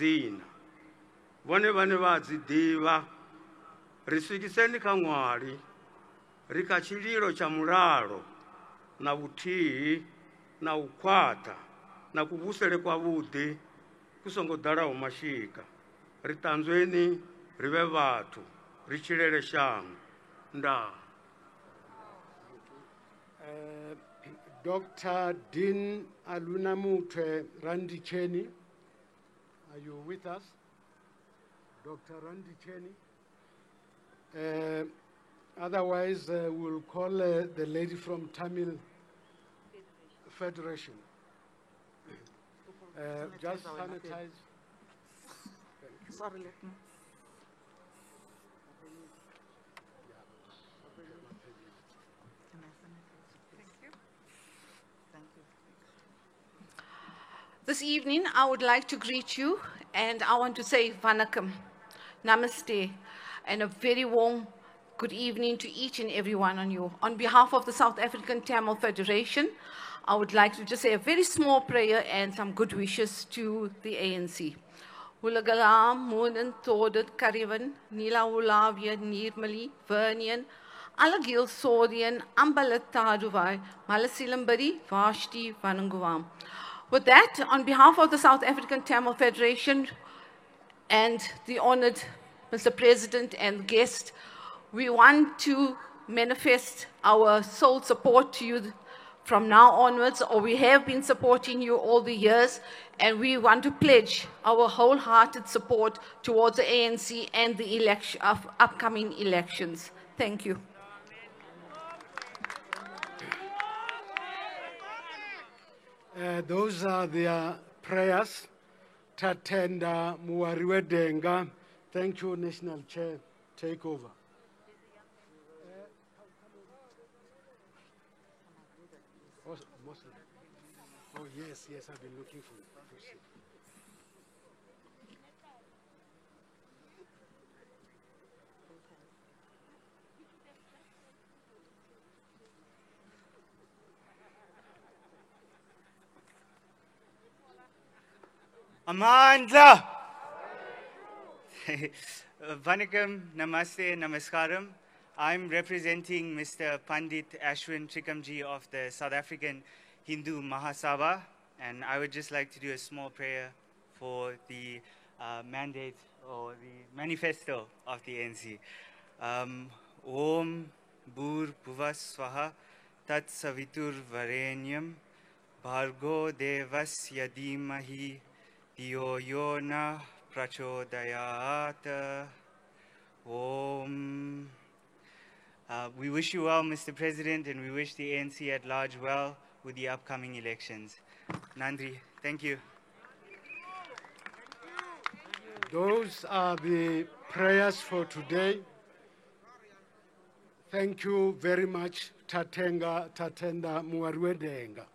dzina vhone vhane vha dzi ḓivha ri swikiseni kha ṅwali ri kha tshililo tsha mulalo na vhuthihi na u khwaṱha na kuvhusele kwavhuḓi ku songo ḓalaho mashika ri ṱanzweni ri vhe vhathu ri tshilele shango ndaa. Dr. Dean Alunamutwe Randicheni, are you with us? Dr. Randicheni. Otherwise, we'll call the lady from Tamil Federation. Just sanitize. Sorry, let me. This evening, I would like to greet you, and I want to say Vanakkam, Namaste, and a very warm good evening to each and every one of you. On behalf of the South African Tamil Federation, I would like to just say a very small prayer and some good wishes to the ANC. Ulagalam, Moonen, Todet, Karivan, Nila Ulavia, Nirmali, Vernian, Alagil Sodian, Ambalataduvai, Malasilambari, Vashti, Vananguvam. With that, on behalf of the South African Tamil Federation and the honored Mr. President and guest, we want to manifest our sole support to you from now onwards, or we have been supporting you all the years, and we want to pledge our wholehearted support towards the ANC and the upcoming elections. Thank you. Those are their prayers. Tatenda Muariwe Denga. Thank you, National Chair. Take over. Oh, yes, I've been looking for it. Amandla! Vanakkam, Namaste, Namaskaram. I'm representing Mr. Pandit Ashwin Trikamji of the South African Hindu Mahasabha, and I would just like to do a small prayer for the mandate or the manifesto of the ANC. Om Bhur Bhuvas Swaha Tat Savitur Varenyam Bhargo Devas Yadimahi Diyo Yona Prachodayat. Om. We wish you well, Mr. President, and we wish the ANC at large well with the upcoming elections. Nandri, thank you. Those are the prayers for today. Thank you very much, Tatenda Muarwedenga.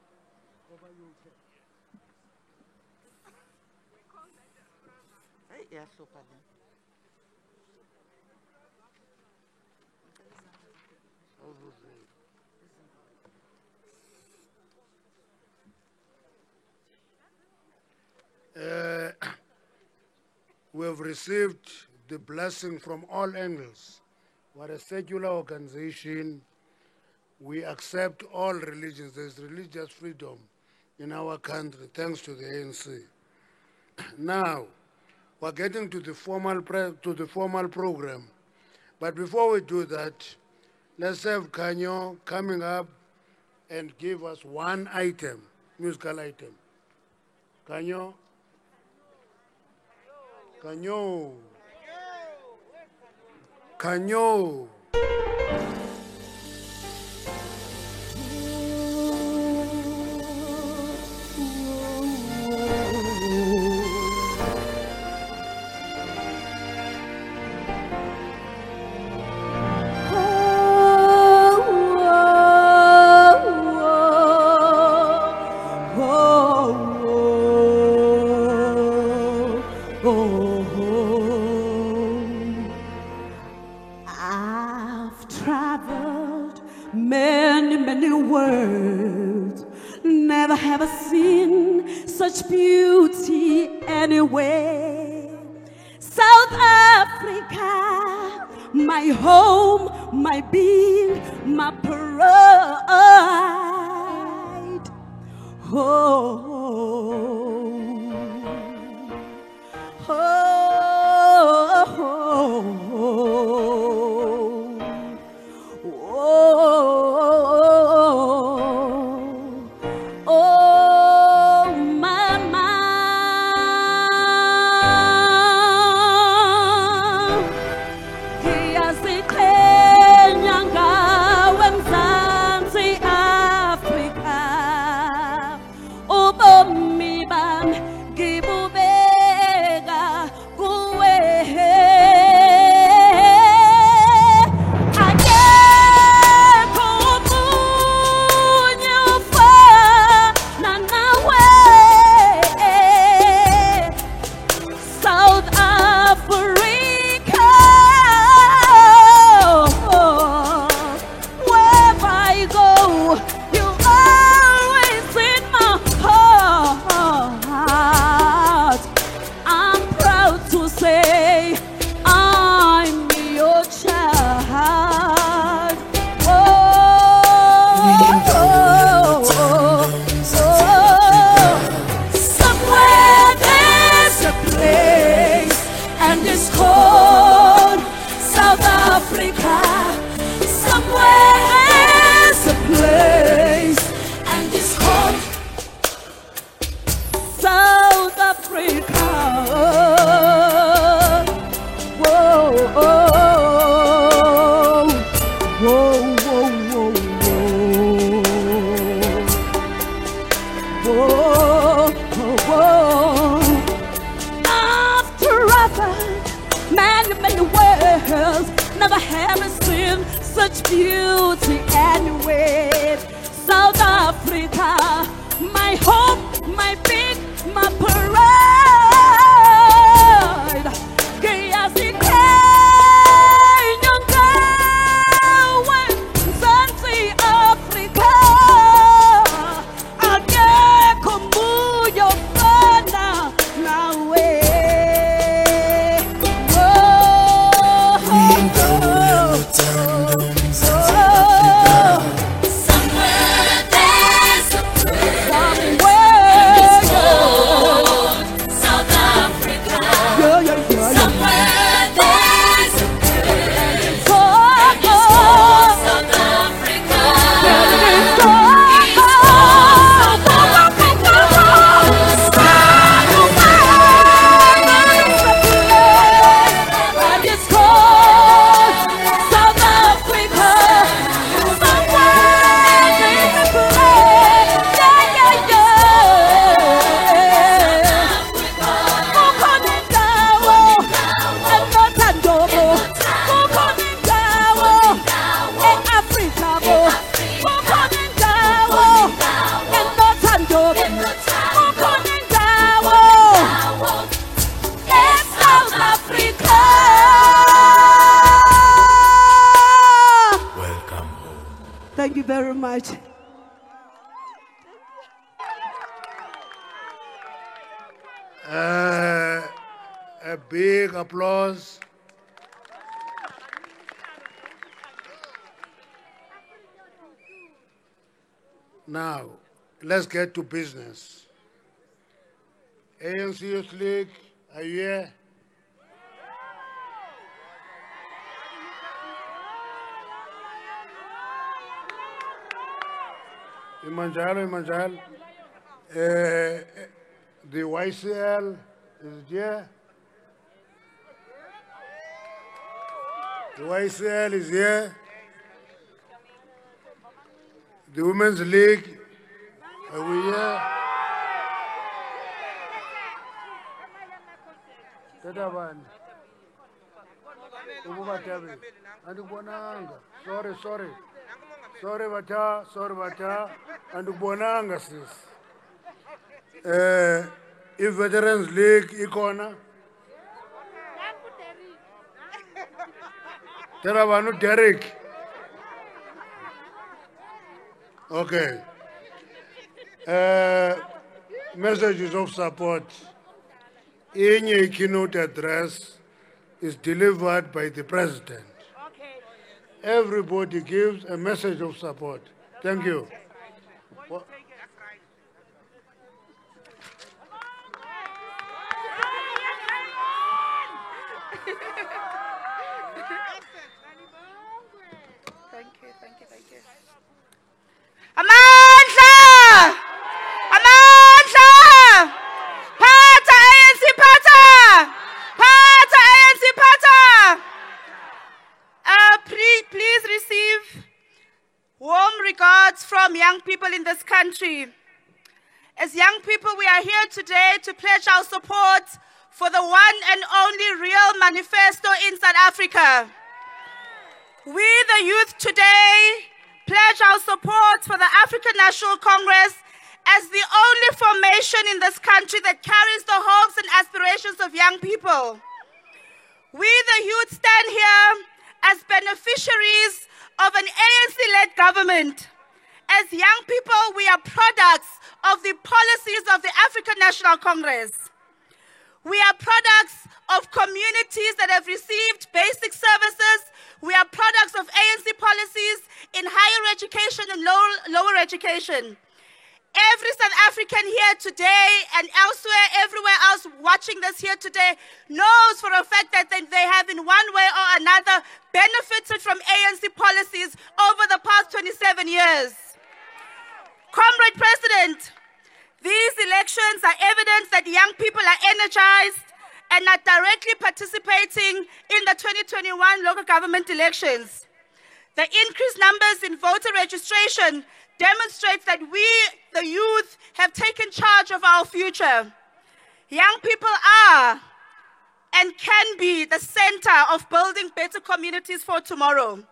We have received the blessing from all angles. We're a secular organization. We accept all religions. There's religious freedom in our country, thanks to the ANC. Now, we're getting to the formal program. But before we do that, let's have Kanyo coming up and give us one item, musical item. Kanyo. Kanyo. Kanyo. Never have I seen such beauty anywhere. South Africa, my home, my being, my pride. Oh, oh, oh, oh, mama. Ngiyaziqhenya ngawe Mzansi Afrika. Ubomi bami ngibubeka kuwe. Akekho omunye ofana nawe. South Africa, wherever I go, you always in my heart. I'm proud to say I'm your child. Oh, somewhere there's a place, and it's called South Africa. Somewhere there's a place, and it's called South Africa. Whoa, whoa, whoa, whoa, whoa, whoa. After other many, many worlds, never have I seen such beauty anywhere. South Africa, my home, my big, my pride. Ngiyaziqhenya ngawe Mzansi Afrika. Akekho omunye ofana nawe. Somewhere there's a place, South Africa. Somewhere there's a place, South Africa. It's called South Africa. And it's called South Africa. Somewhere there's a place, kukhona indawo enoThandobo, kukhona indawo e-Afrika bo, kukhona indawo enoThandobo, kukhona indawo e-South Africa. Welcome home. Thank you very much. A big applause. Now, let's get to business. ANC Youth League, are you here? Imanjalo. The YCL is here. The YCL is here. The Women's League, are we here? Tadabani. Andubonanga. Sorry. Sorry, Bata. Andubonanga, sis. If Veterans League, Ikona. Terabanu Derek. Okay. Messages of support. In your keynote address, is delivered by the President. Everybody gives a message of support. Thank you. Thank you. Amandla! Amandla! Phatha ANC, phatha! Phatha ANC, phatha! Please receive warm regards from young people in this country. As young people, we are here today to pledge our support for the one and only real manifesto in South Africa. We, the youth today, pledge our support for the African National Congress as the only formation in this country that carries the hopes and aspirations of young people. We, the youth, stand here as beneficiaries of an ANC-led government. As young people, we are products of the policies of the African National Congress. We are products of communities that have received basic services. We are products of ANC policies in higher education and lower education. Every South African here today and elsewhere, everywhere else watching this here today knows for a fact that they have in one way or another benefited from ANC policies over the past 27 years. Comrade President, these elections are evidence that young people are energized and are directly participating in the 2021 local government elections. The increased numbers in voter registration demonstrates that we, the youth, have taken charge of our future. Young people are and can be the center of building better communities for tomorrow.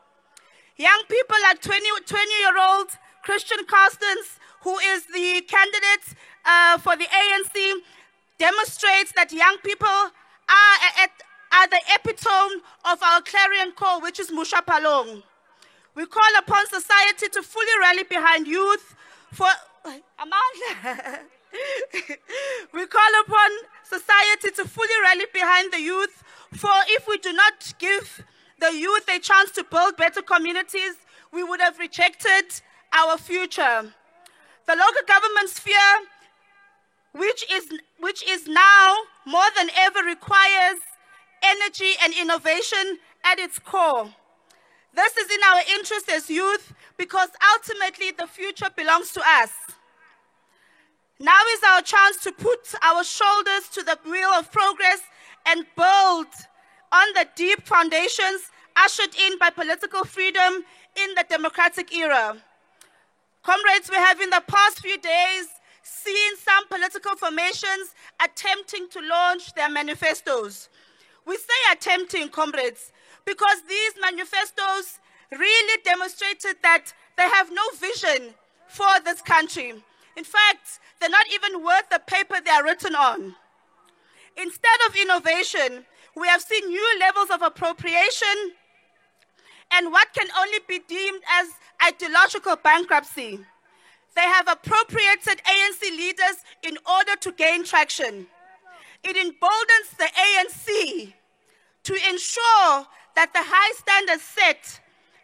Young people like 20-year-old Christian Carstens, who is the candidate for the ANC, demonstrates that young people are the epitome of our clarion call, which is Musha Palong. We call upon society to fully rally behind youth for Amandla. We call upon society to fully rally behind the youth, for if we do not give the youth a chance to build better communities, we would have rejected our future. The local government sphere, which is now more than ever, requires energy and innovation at its core. This is in our interest as youth because ultimately the future belongs to us. Now is our chance to put our shoulders to the wheel of progress and build on the deep foundations ushered in by political freedom in the democratic era. Comrades, we have in the past few days seen some political formations attempting to launch their manifestos. We say attempting, comrades, because these manifestos really demonstrated that they have no vision for this country. In fact, they're not even worth the paper they are written on. Instead of innovation, we have seen new levels of appropriation and what can only be deemed as ideological bankruptcy. They have appropriated ANC leaders in order to gain traction. It emboldens the ANC to ensure that the high standards set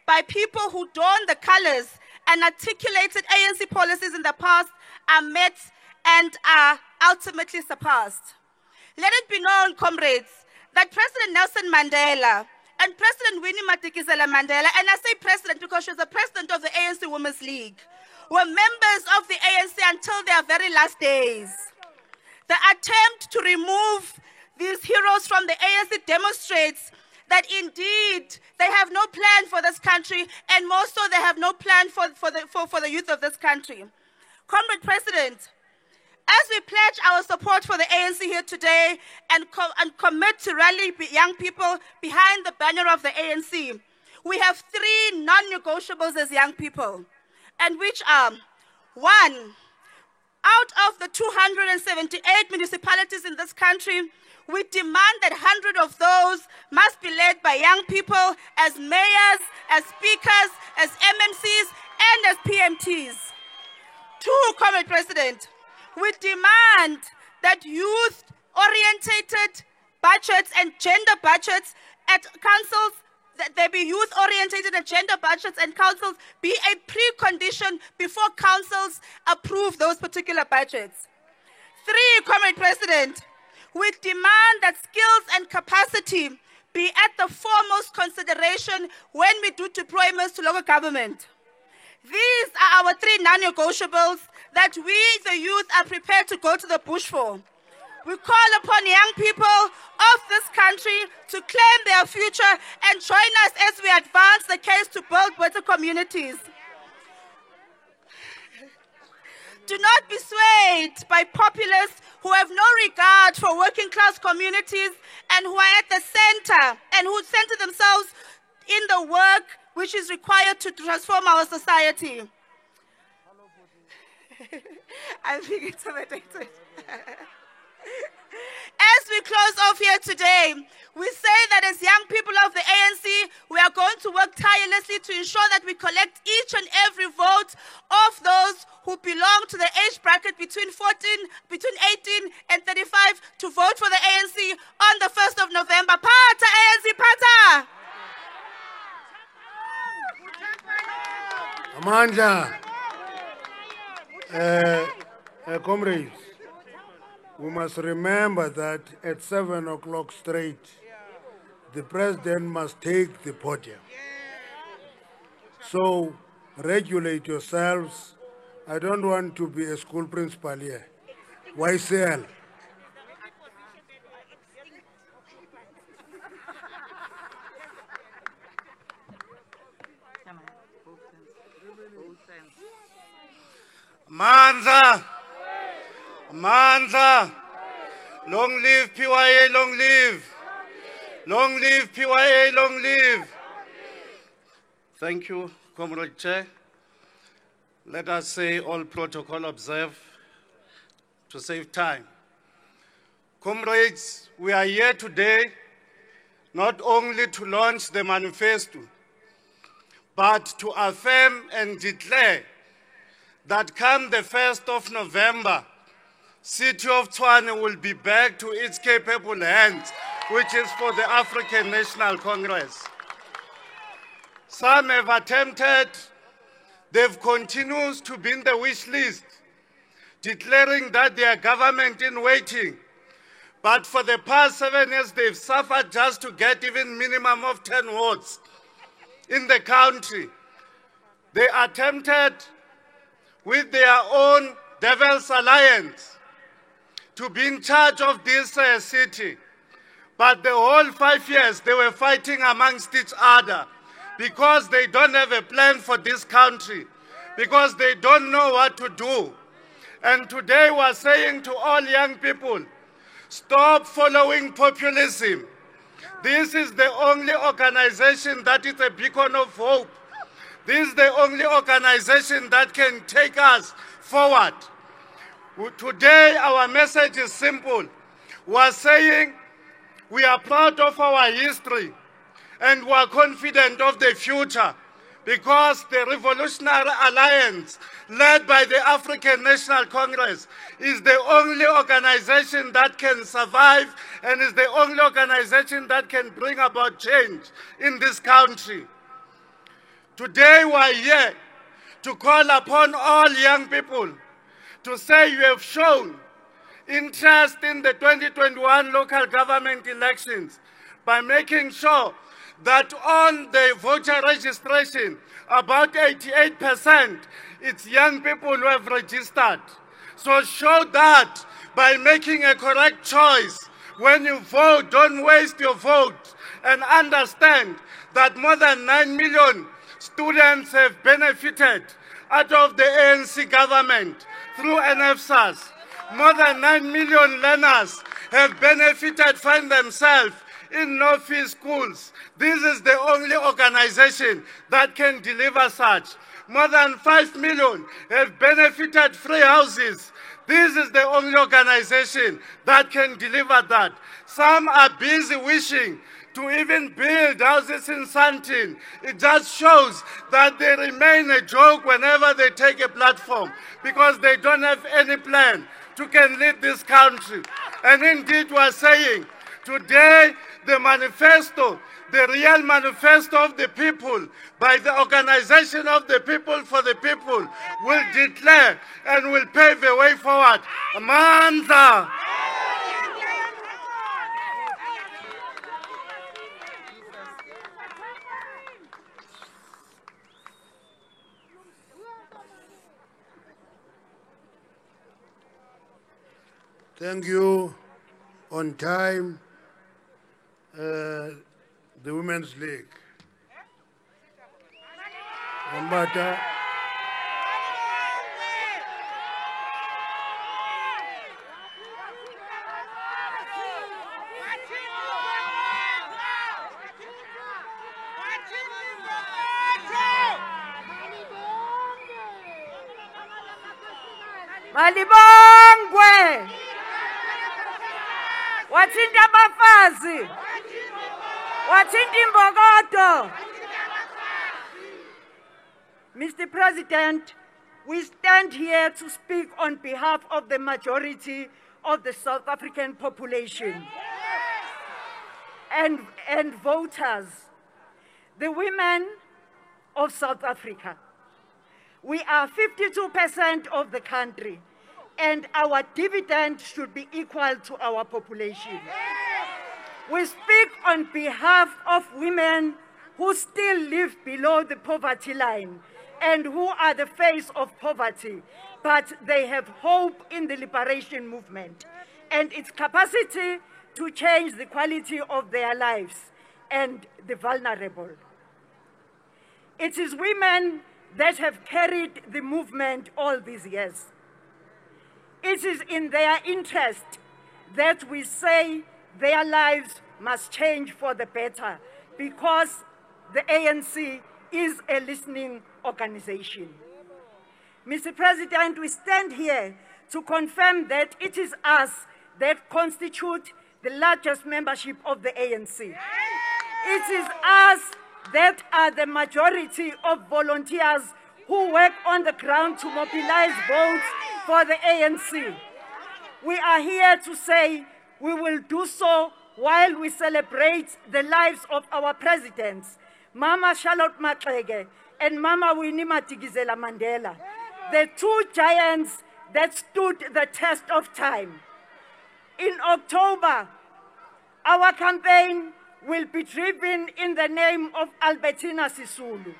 by people who don the colors and articulated ANC policies in the past are met and are ultimately surpassed. Let it be known, comrades, that President Nelson Mandela and President Winnie Madikizela Mandela, and I say president because she was the president of the ANC Women's League, were members of the ANC until their very last days. The attempt to remove these heroes from the ANC demonstrates that indeed they have no plan for this country, and more so they have no plan for the youth of this country. Comrade President, as we pledge our support for the ANC here today and commit to rally young people behind the banner of the ANC, we have three non-negotiables as young people, and which are: one, out of the 278 municipalities in this country, we demand that 100 of those must be led by young people as mayors, as speakers, as MMCs, and as PMTs. Two, Comrade President, we demand that youth-orientated budgets and gender budgets at councils, that they be youth-oriented and gender budgets and councils be a precondition before councils approve those particular budgets. 3, Comrade President, we demand that skills and capacity be at the foremost consideration when we do deployments to local government. These are our 3 non-negotiables that we, the youth, are prepared to go to the bush for. We call upon young people of this country to claim their future and join us as we advance the case to build better communities. Do not be swayed by populists who have no regard for working class communities and who are at the center and who center themselves in the work which is required to transform our society. I'm being intimidated. As we close off here today, we say that as young people of the ANC, we are going to work tirelessly to ensure that we collect each and every vote of those who belong to the age bracket between 18 and 35 to vote for the ANC on the 1st of November. Pata ANC, Pata! Amandla, comrades, we must remember that at 7 o'clock straight, the president must take the podium. So regulate yourselves. I don't want to be a school principal here. YCL. Mandla! Mandla! Long live PYA, long live! Long live PYA, long live! Thank you, Comrade Chair. Let us say all protocol observe to save time. Comrades, we are here today not only to launch the manifesto, but to affirm and declare that come the 1st of November, City of Tshwane will be back to its capable hands, which is for the African National Congress. Some have attempted, they've continued to be in the wish list, declaring that they are government in waiting. But for the past 7 years, they've suffered just to get even minimum of 10 votes in the country. They attempted with their own Devil's Alliance to be in charge of this city. But the whole 5 years, they were fighting amongst each other because they don't have a plan for this country, because they don't know what to do. And today we're saying to all young people, stop following populism. This is the only organization that is a beacon of hope. This is the only organization that can take us forward. Today, our message is simple. We're saying we are proud of our history and we are confident of the future because the Revolutionary Alliance, led by the African National Congress, is the only organization that can survive and is the only organization that can bring about change in this country. Today we are here to call upon all young people to say you have shown interest in the 2021 local government elections by making sure that on the voter registration, about 88% it's young people who have registered. So show that by making a correct choice. When you vote, don't waste your vote, and understand that more than 9 million students have benefited out of the ANC government through NFSAS. More than 9 million learners have benefited from themselves in no-fee schools. This is the only organization that can deliver such. More than 5 million have benefited free houses. This is the only organization that can deliver that. Some are busy wishing to even build houses in Sandton. It just shows that they remain a joke whenever they take a platform because they don't have any plan to can lead this country. And indeed we are saying Today, the manifesto, the real manifesto of the people, by the organization of the people for the people, will declare and will pave a way forward. Amandla! Thank you. On time, the Women's League. Ambata. Malibongwe. Wathinta abafazi. Wathinta imbokodo. Mr. President, we stand here to speak on behalf of the majority of the South African population and voters, the women of South Africa. We are 52% of the country, and our dividend should be equal to our population. We speak on behalf of women who still live below the poverty line and who are the face of poverty, but they have hope in the liberation movement and its capacity to change the quality of their lives and the vulnerable. It is women that have carried the movement all these years. It is in their interest that we say their lives must change for the better, because the ANC is a listening organization. Mr. President, we stand here to confirm that it is us that constitute the largest membership of the ANC. It is us that are the majority of volunteers who work on the ground to mobilize votes for the ANC. We are here to say we will do so while we celebrate the lives of our presidents, Mama Charlotte Maxeke and Mama Winnie Madikizela Mandela, the two giants that stood the test of time. In October, our campaign will be driven in the name of Albertina Sisulu,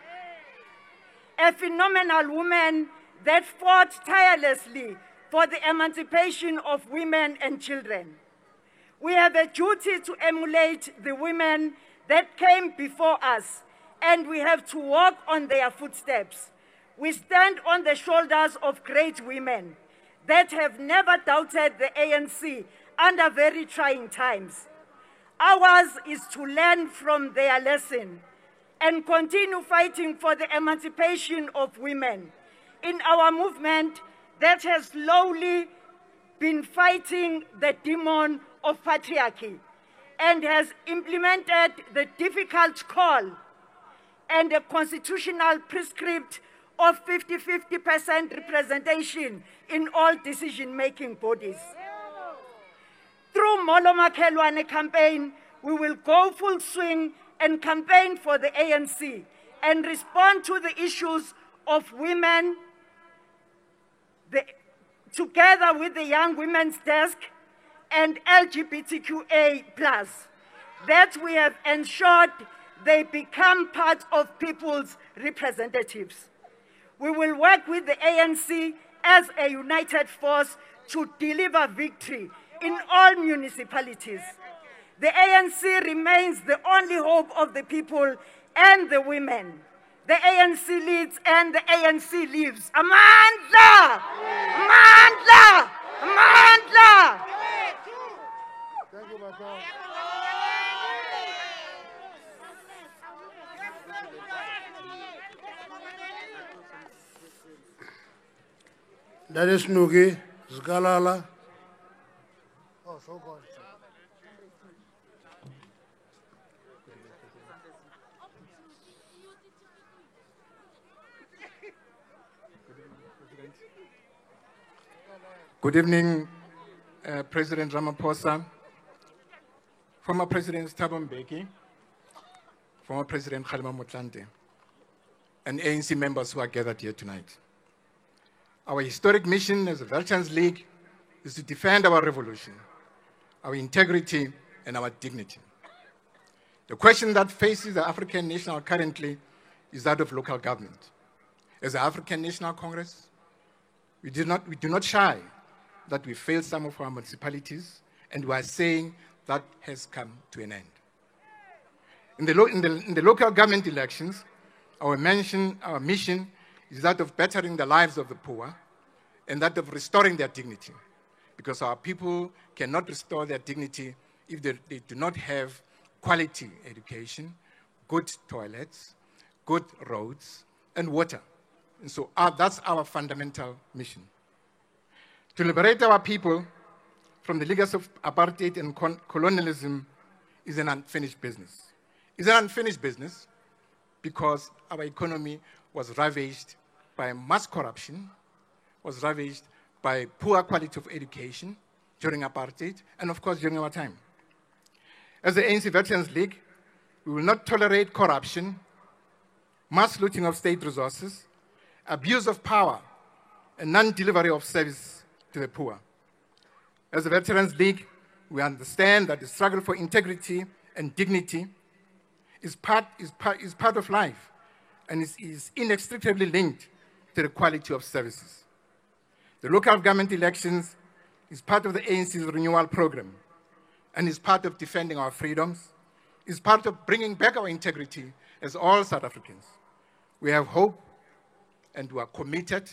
a phenomenal woman that fought tirelessly for the emancipation of women and children. We have a duty to emulate the women that came before us, and we have to walk on their footsteps. We stand on the shoulders of great women that have never doubted the ANC under very trying times. Ours is to learn from their lesson and continue fighting for the emancipation of women in our movement that has slowly been fighting the demon of patriarchy and has implemented the difficult call and a constitutional prescript of 50-50% representation in all decision-making bodies. Through Molo Makelwane campaign, we will go full swing and campaign for the ANC and respond to the issues of women together with the Young Women's Desk and LGBTQA+, that we have ensured they become part of people's representatives. We will work with the ANC as a united force to deliver victory in all municipalities. The ANC remains the only hope of the people and the women. The ANC leads and the ANC lives. Amandla! Amandla! Amandla! Thank you, Bata. That is Nugi, Zgalala. Oh, so good. Good evening, President Ramaphosa, former President Thabo Mbeki, former President Kgalema Motlanthe, and ANC members who are gathered here tonight. Our historic mission as a Veterans League is to defend our revolution, our integrity, and our dignity. The question that faces the African National currently is that of local government. As the African National Congress, we do not shy that we failed some of our municipalities, and we are saying that has come to an end. In the local government elections, our mission is that of bettering the lives of the poor and that of restoring their dignity, because our people cannot restore their dignity if they do not have quality education, good toilets, good roads, and water. And so that's our fundamental mission. To liberate our people from the legacy of apartheid and colonialism is an unfinished business. It's an unfinished business because our economy was ravaged by mass corruption, was ravaged by poor quality of education during apartheid, and of course during our time. As the ANC Veterans League, we will not tolerate corruption, mass looting of state resources, abuse of power, and non-delivery of service to the poor. As the Veterans League, we understand that the struggle for integrity and dignity is part of life and is inextricably linked to the quality of services. The local government elections is part of the ANC's renewal program and is part of defending our freedoms, is part of bringing back our integrity as all South Africans. We have hope and we are committed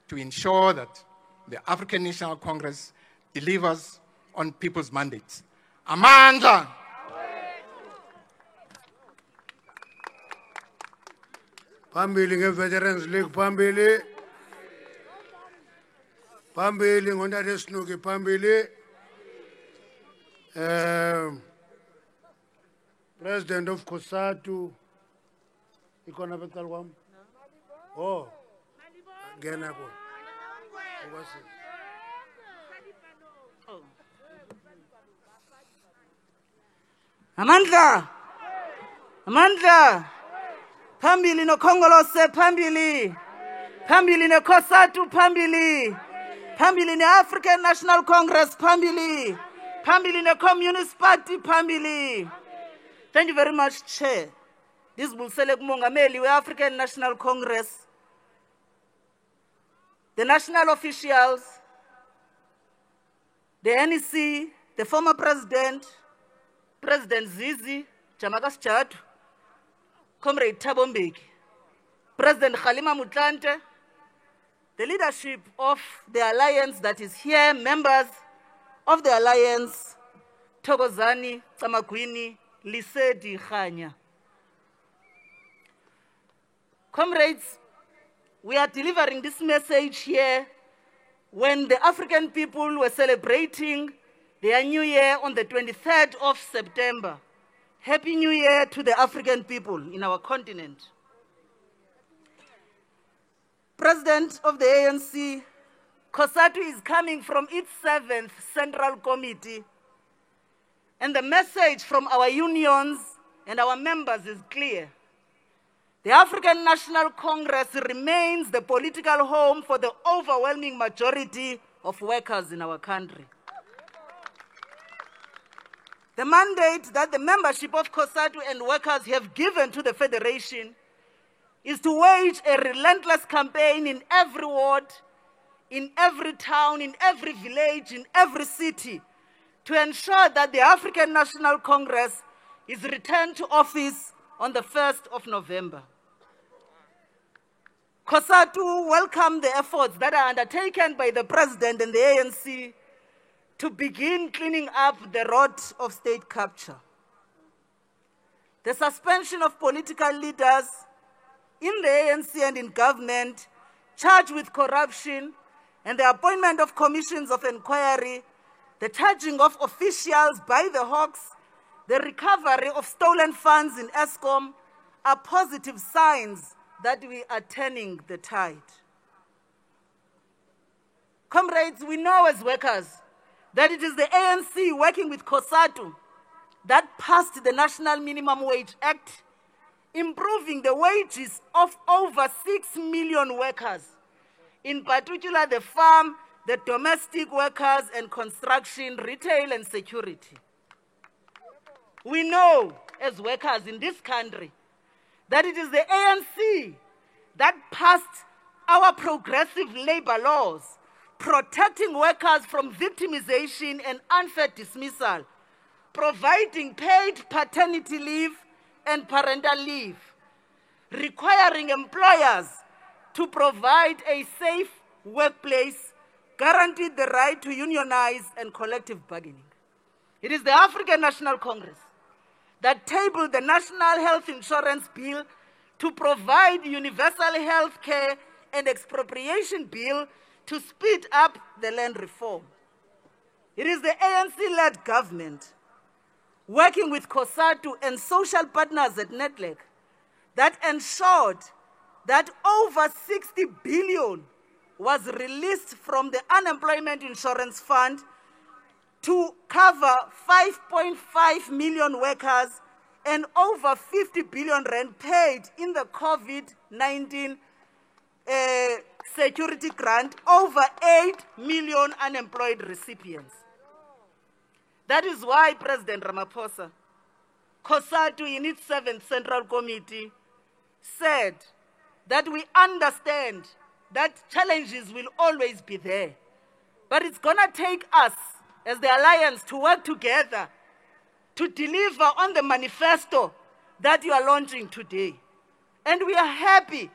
to ensure that the African National Congress delivers on people's mandates. Amandla! Phambili nge-Veterans League phambili. Phambili ngoNtate Snuki phambili. President of COSATU ikhona becala kwami. Oh. Ngena ko. Amandla! Amandla! Phambili nokhongolose phambili. Phambili neCOSATU phambili. Phambili neAfrican National Congress phambili. Phambili neCommunist Party phambili. Thank you very much, Chair. This is Bulsele Kumongameli we-African National Congress, the national officials, the NEC, the former president, President Zizi, Jamaka Sijatu, Comrade Thabo Mbeki, President Kgalema Motlanthe, the leadership of the alliance that is here, members of the alliance, Thokozani, Tsamagwini, Lesedi Kganya. Comrades, we are delivering this message here when the African people were celebrating their New Year on the 23rd of September. Happy New Year to the African people in our continent. President of the ANC, COSATU is coming from its 7th Central Committee, and the message from our unions and our members is clear. The African National Congress remains the political home for the overwhelming majority of workers in our country. The mandate that the membership of COSATU and workers have given to the Federation is to wage a relentless campaign in every ward, in every town, in every village, in every city, to ensure that the African National Congress is returned to office on the 1st of November. COSATU welcomed the efforts that are undertaken by the President and the ANC to begin cleaning up the rot of state capture. The suspension of political leaders in the ANC and in government charged with corruption and the appointment of commissions of inquiry, the charging of officials by the Hawks, the recovery of stolen funds in Eskom are positive signs that we are turning the tide. Comrades, we know as workers that it is the ANC working with COSATU that passed the National Minimum Wage Act, improving the wages of over 6 million workers, in particular the farm, the domestic workers, and construction, retail, and security. We know, as workers in this country, that it is the ANC that passed our progressive labor laws, protecting workers from victimization and unfair dismissal, providing paid paternity leave and parental leave, requiring employers to provide a safe workplace, guaranteed the right to unionize and collective bargaining. It is the African National Congress that tabled the National Health Insurance Bill to provide universal health care and expropriation bill to speed up the land reform. It is the ANC-led government, working with COSATU and social partners at NEDLAC, that ensured that over 60 billion was released from the Unemployment Insurance Fund to cover 5.5 million workers and over 50 billion rand paid in the COVID-19 security grant, over 8 million unemployed recipients. That is why President Ramaphosa, COSATU in its 7th Central Committee, said that we understand that challenges will always be there, but it's going to take us as the Alliance to work together to deliver on the manifesto that you are launching today. And we are happy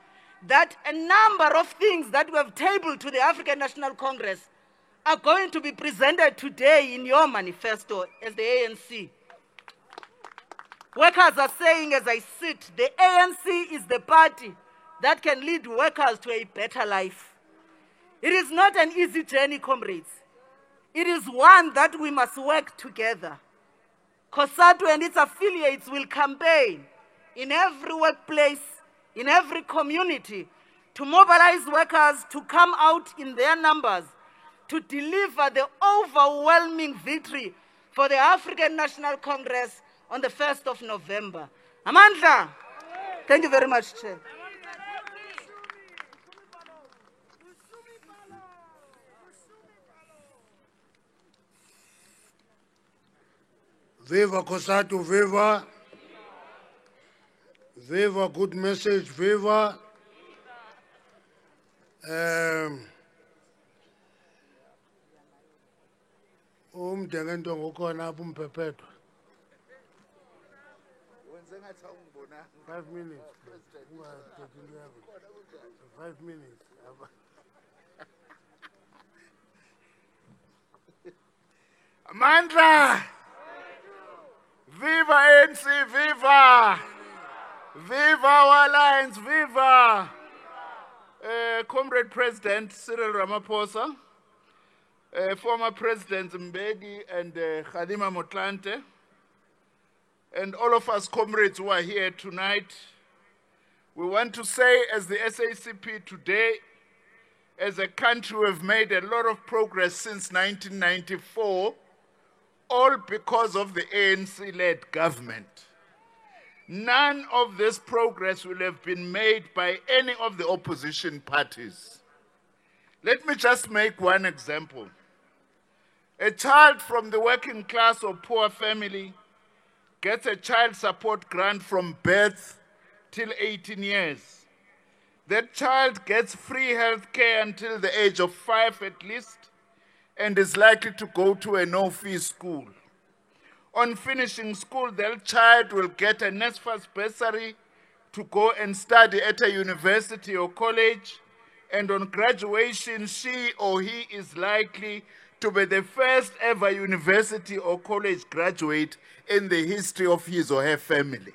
that a number of things that we have tabled to the African National Congress are going to be presented today in your manifesto as the ANC. Workers are saying, as I sit, the ANC is the party that can lead workers to a better life. It is not an easy journey, comrades. It is one that we must work together. COSATU and its affiliates will campaign in every workplace, in every community, to mobilize workers to come out in their numbers to deliver the overwhelming victory for the African National Congress on the 1st of November. Amandla! Thank you very much, Chair. Viva COSATU, viva. Viva, good message, viva. Umdengento ngokhona apha umpephetho. 5 minutes. 5 minutes. Amandla! Viva ANC, viva! Viva our alliance, viva! Comrade President Cyril Ramaphosa, former President Mbeki and Kgalema Motlanthe, and all of us comrades who are here tonight, we want to say as the SACP today, as a country we have made a lot of progress since 1994, all because of the ANC-led government. None of this progress will have been made by any of the opposition parties. Let me just make one example. A child from the working class or poor family gets a child support grant from birth till 18 years. That child gets free health care until the age of 5 at least, and is likely to go to a no-fee school. On finishing school, that child will get a NSFAS bursary to go and study at a university or college, and on graduation, she or he is likely to be the first ever university or college graduate in the history of his or her family.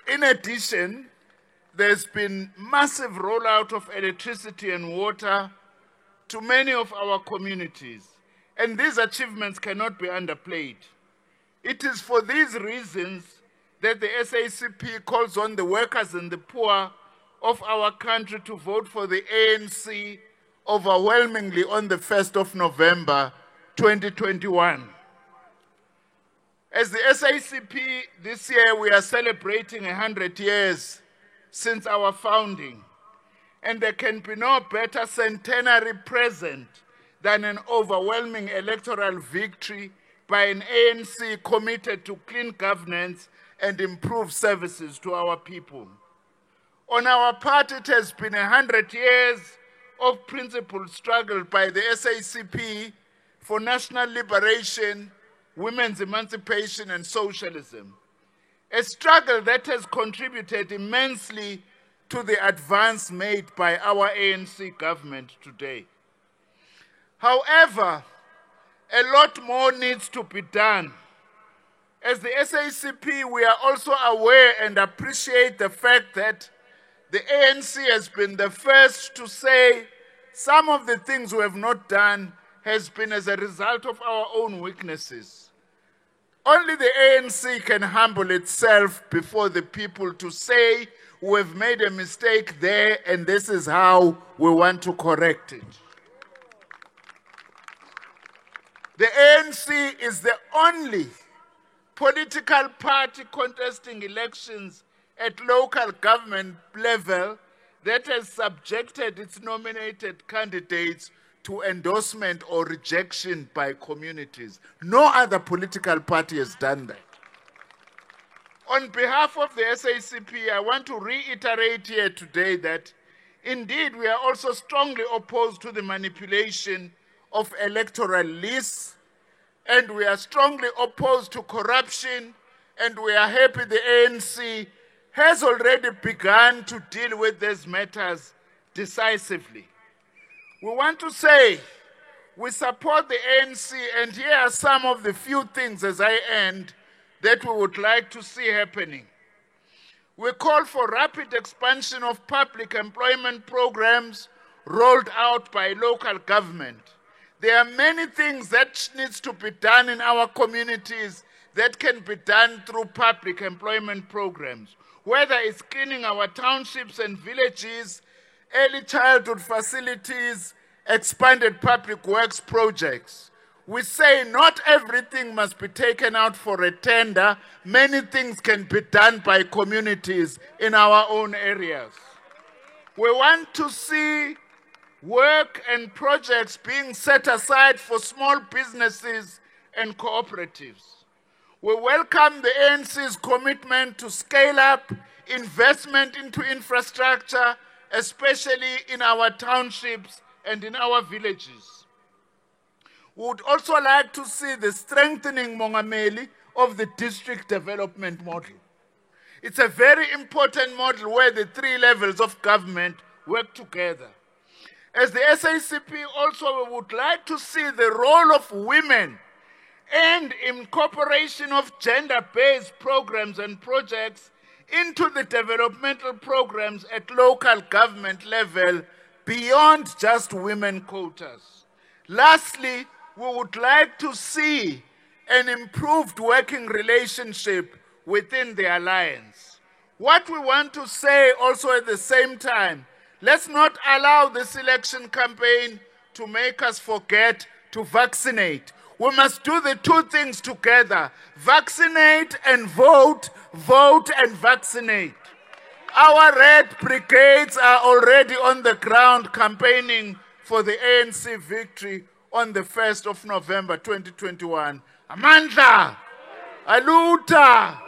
In addition, there's been massive rollout of electricity and water to many of our communities, and these achievements cannot be underplayed. It is for these reasons that the SACP calls on the workers and the poor of our country to vote for the ANC overwhelmingly on the 1st of November 2021. As the SACP, this year we are celebrating 100 years since our founding, and there can be no better centenary present than an overwhelming electoral victory by an ANC committed to clean governance and improve services to our people. On our part, it has been 100 years of principled struggle by the SACP for national liberation, women's emancipation, and socialism. A struggle that has contributed immensely to the advance made by our ANC government today. However, a lot more needs to be done. As the SACP, we are also aware and appreciate the fact that the ANC has been the first to say some of the things we have not done has been as a result of our own weaknesses. Only the ANC can humble itself before the people to say we have made a mistake there and this is how we want to correct it. The ANC is the only political party contesting elections at local government level that has subjected its nominated candidates to endorsement or rejection by communities. No other political party has done that. On behalf of the SACP, I want to reiterate here today that indeed we are also strongly opposed to the manipulation of electoral lists, and we are strongly opposed to corruption, and we are happy the ANC has already begun to deal with these matters decisively. We want to say we support the ANC, and here are some of the few things as I end that we would like to see happening. We call for rapid expansion of public employment programs rolled out by local government. There are many things that needs to be done in our communities that can be done through public employment programs, whether it's cleaning our townships and villages, early childhood facilities, expanded public works projects. We say not everything must be taken out for a tender. Many things can be done by communities in our own areas. We want to see work and projects being set aside for small businesses and cooperatives. We welcome the ANC's commitment to scale up investment into infrastructure, especially in our townships and in our villages. We would also like to see the strengthening, Mongameli, of the district development model. It's a very important model where the three levels of government work together. As the SACP also would like to see the role of women and incorporation of gender-based programs and projects into the developmental programs at local government level beyond just women quotas. Lastly, we would like to see an improved working relationship within the alliance. What we want to say also at the same time, let's not allow this election campaign to make us forget to vaccinate. We must do the two things together: vaccinate and vote, vote and vaccinate. Our red brigades are already on the ground campaigning for the ANC victory on the 1st of November 2021. Amandla! Aluta!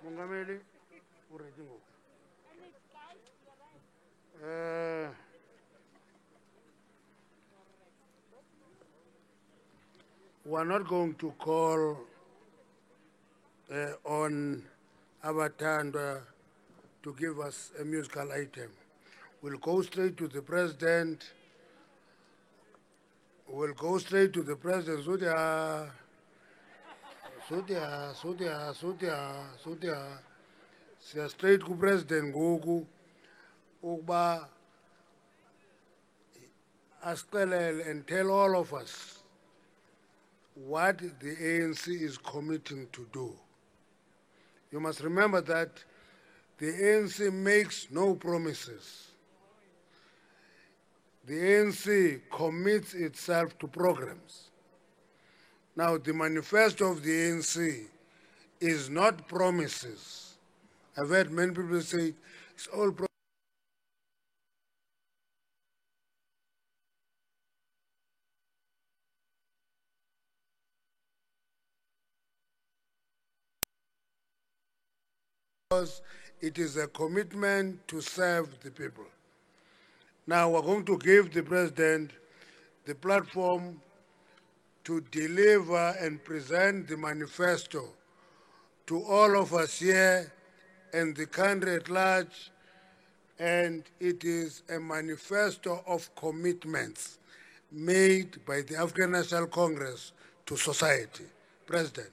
Mongameli, we are not going to call on Abatanda to give us a musical item. We'll go straight to the president. We'll go straight to the president. Siya straight to President Ngoku ukuba asixelele and tell all of us what the ANC is committing to do. You must remember that the ANC makes no promises. The ANC commits itself to programs. Now, the manifesto of the ANC is not promises. I've heard many people say it's all promises. Because it is a commitment to serve the people. Now we're going to give the President the platform to deliver and present the manifesto to all of us here and the country at large, and it is a manifesto of commitments made by the African National Congress to society. President.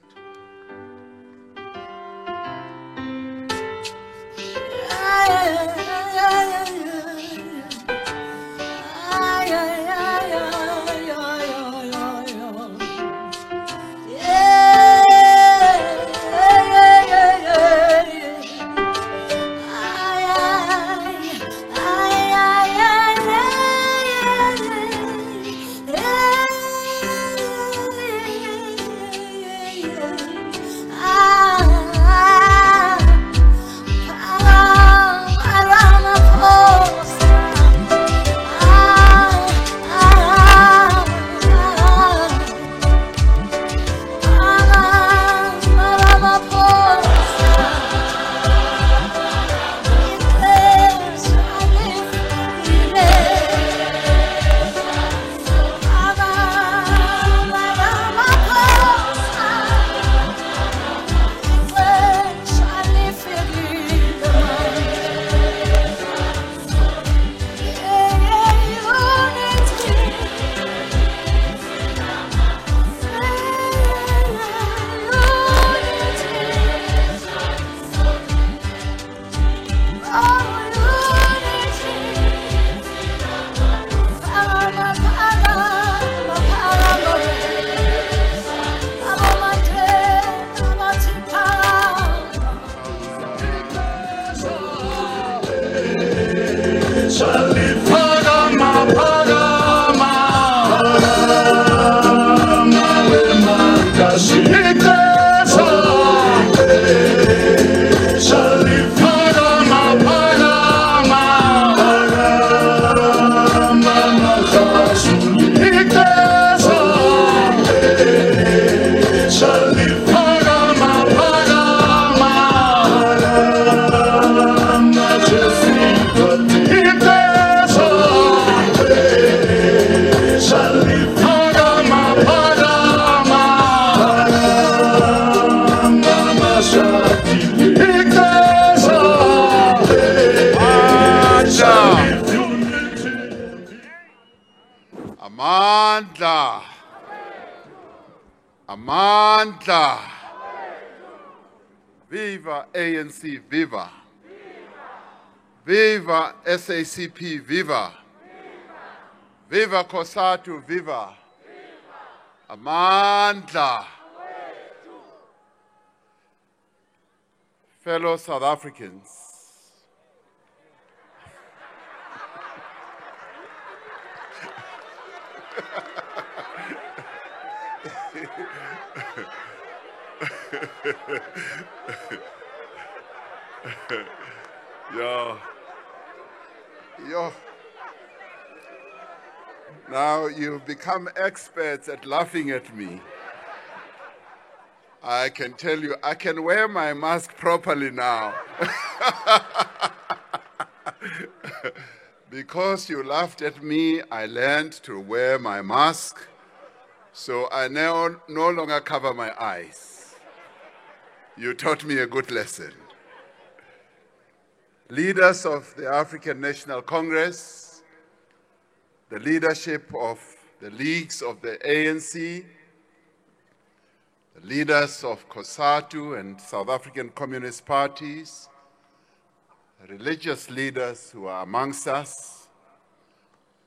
Amandla. Amandla. Viva ANC, viva. Viva SACP, viva. Viva COSATU, viva. Amandla. Fellow South Africans, Yo. Now you've become experts at laughing at me. I can tell you, I can wear my mask properly now. Because you laughed at me, I learned to wear my mask, so I now no longer cover my eyes. You taught me a good lesson. Leaders of the African National Congress, the leadership of the leagues of the ANC, the leaders of COSATU and South African Communist parties, religious leaders who are amongst us,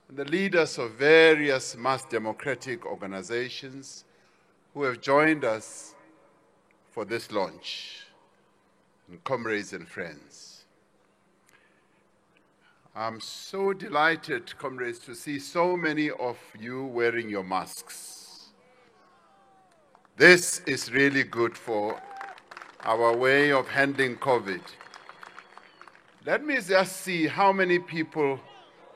and the leaders of various mass democratic organizations who have joined us for this launch, and comrades and friends. I'm so delighted, comrades, to see so many of you wearing your masks. This is really good for our way of handling COVID. Let me just see how many people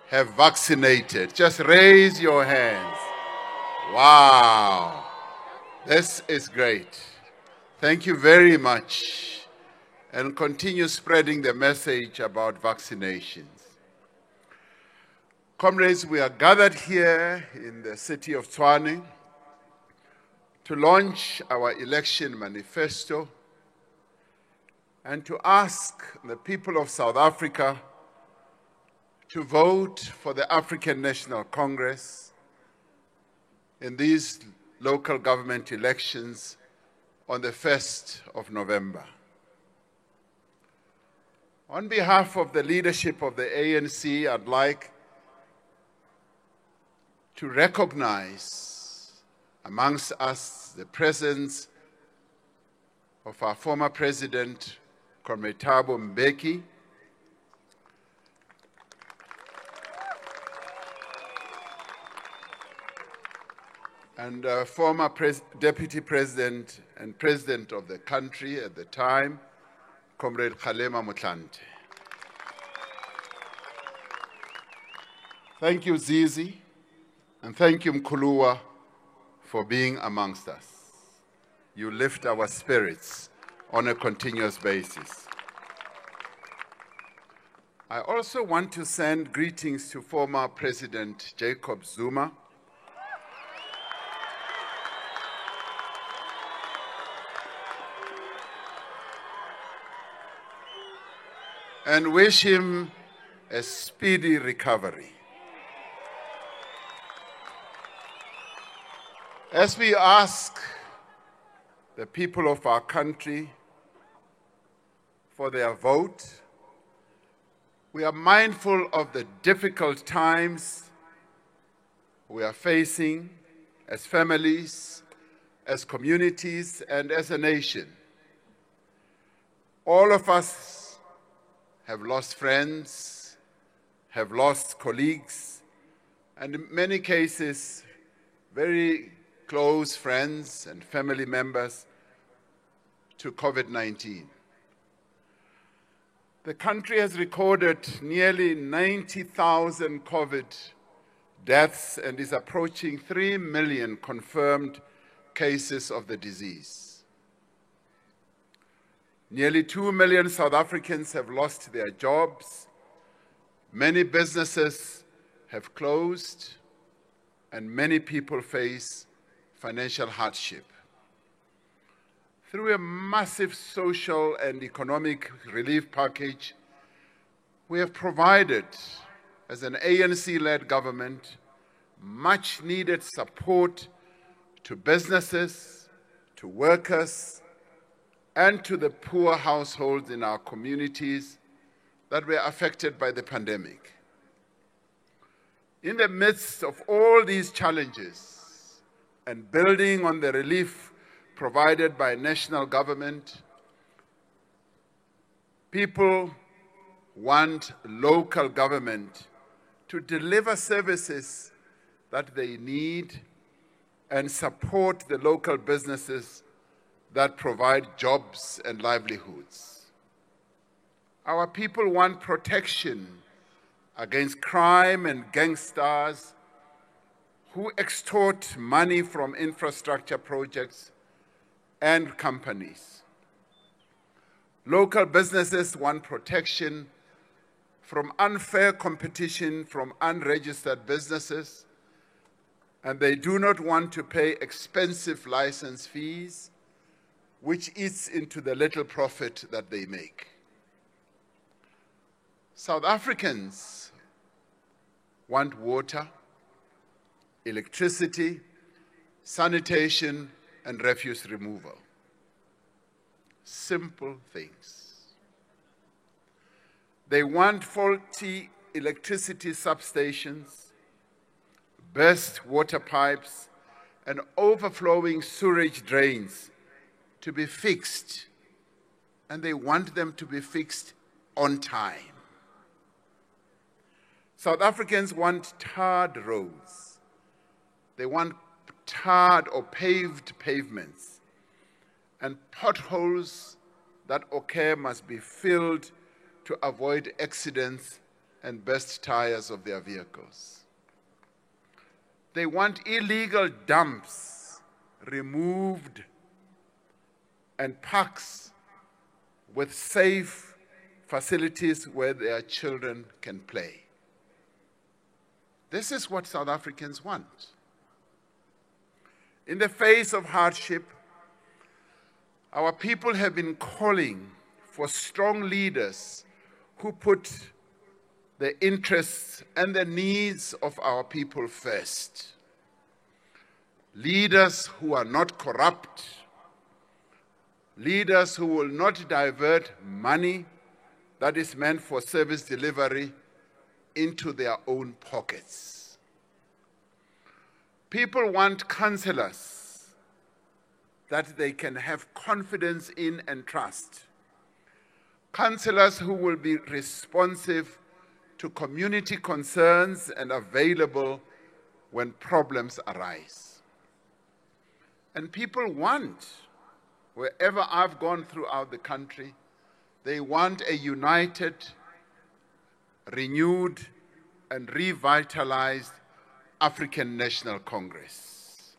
have vaccinated. Just raise your hands. Wow. This is great. Thank you very much. And continue spreading the message about vaccinations. Comrades, we are gathered here in the city of Tshwane to launch our election manifesto and to ask the people of South Africa to vote for the African National Congress in these local government elections on the 1st of November. On behalf of the leadership of the ANC, I'd like to recognize amongst us the presence of our former president, Comrade Thabo Mbeki, and former Deputy President and President of the country at the time, Comrade Kgalema Motlanthe. Thank you, Zizi, and thank you, Mkhuluwa, for being amongst us. You lift our spirits on a continuous basis. I also want to send greetings to former President Jacob Zuma, and wish him a speedy recovery. As we ask the people of our country for their vote, we are mindful of the difficult times we are facing as families, as communities, and as a nation. All of us have lost friends, have lost colleagues, and in many cases, very close friends and family members to COVID-19. The country has recorded nearly 90,000 COVID deaths and is approaching 3 million confirmed cases of the disease. Nearly 2 million South Africans have lost their jobs. Many businesses have closed, and many people face financial hardship. Through a massive social and economic relief package, we have provided, as an ANC-led government, much-needed support to businesses, to workers, and to the poor households in our communities that were affected by the pandemic. In the midst of all these challenges, and building on the relief provided by national government, people want local government to deliver services that they need and support the local businesses that provide jobs and livelihoods. Our people want protection against crime and gangsters who extort money from infrastructure projects and companies. Local businesses want protection from unfair competition from unregistered businesses, and they do not want to pay expensive license fees, which eats into the little profit that they make. South Africans want water, electricity, sanitation, and refuse removal. Simple things. They want faulty electricity substations, burst water pipes, and overflowing sewage drains to be fixed, and they want them to be fixed on time. South Africans want tarred roads. They want tarred or paved pavements, and potholes that occur must be filled to avoid accidents and burst tires of their vehicles. They want illegal dumps removed and parks with safe facilities where their children can play. This is what South Africans want. In the face of hardship, our people have been calling for strong leaders who put the interests and the needs of our people first. Leaders who are not corrupt, leaders who will not divert money that is meant for service delivery into their own pockets. People want councillors that they can have confidence in and trust. Councillors who will be responsive to community concerns and available when problems arise. And people want, wherever I've gone throughout the country, they want a united, renewed, and revitalized African National Congress.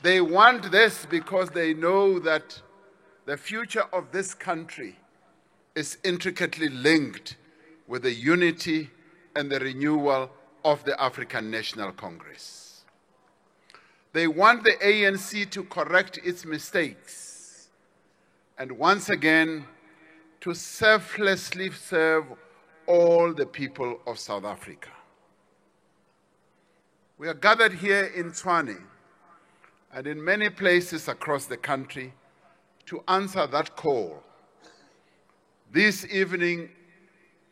They want this because they know that the future of this country is intricately linked with the unity and the renewal of the African National Congress. They want the ANC to correct its mistakes and once again to selflessly serve all the people of South Africa. We are gathered here in Tshwane and in many places across the country to answer that call. This evening,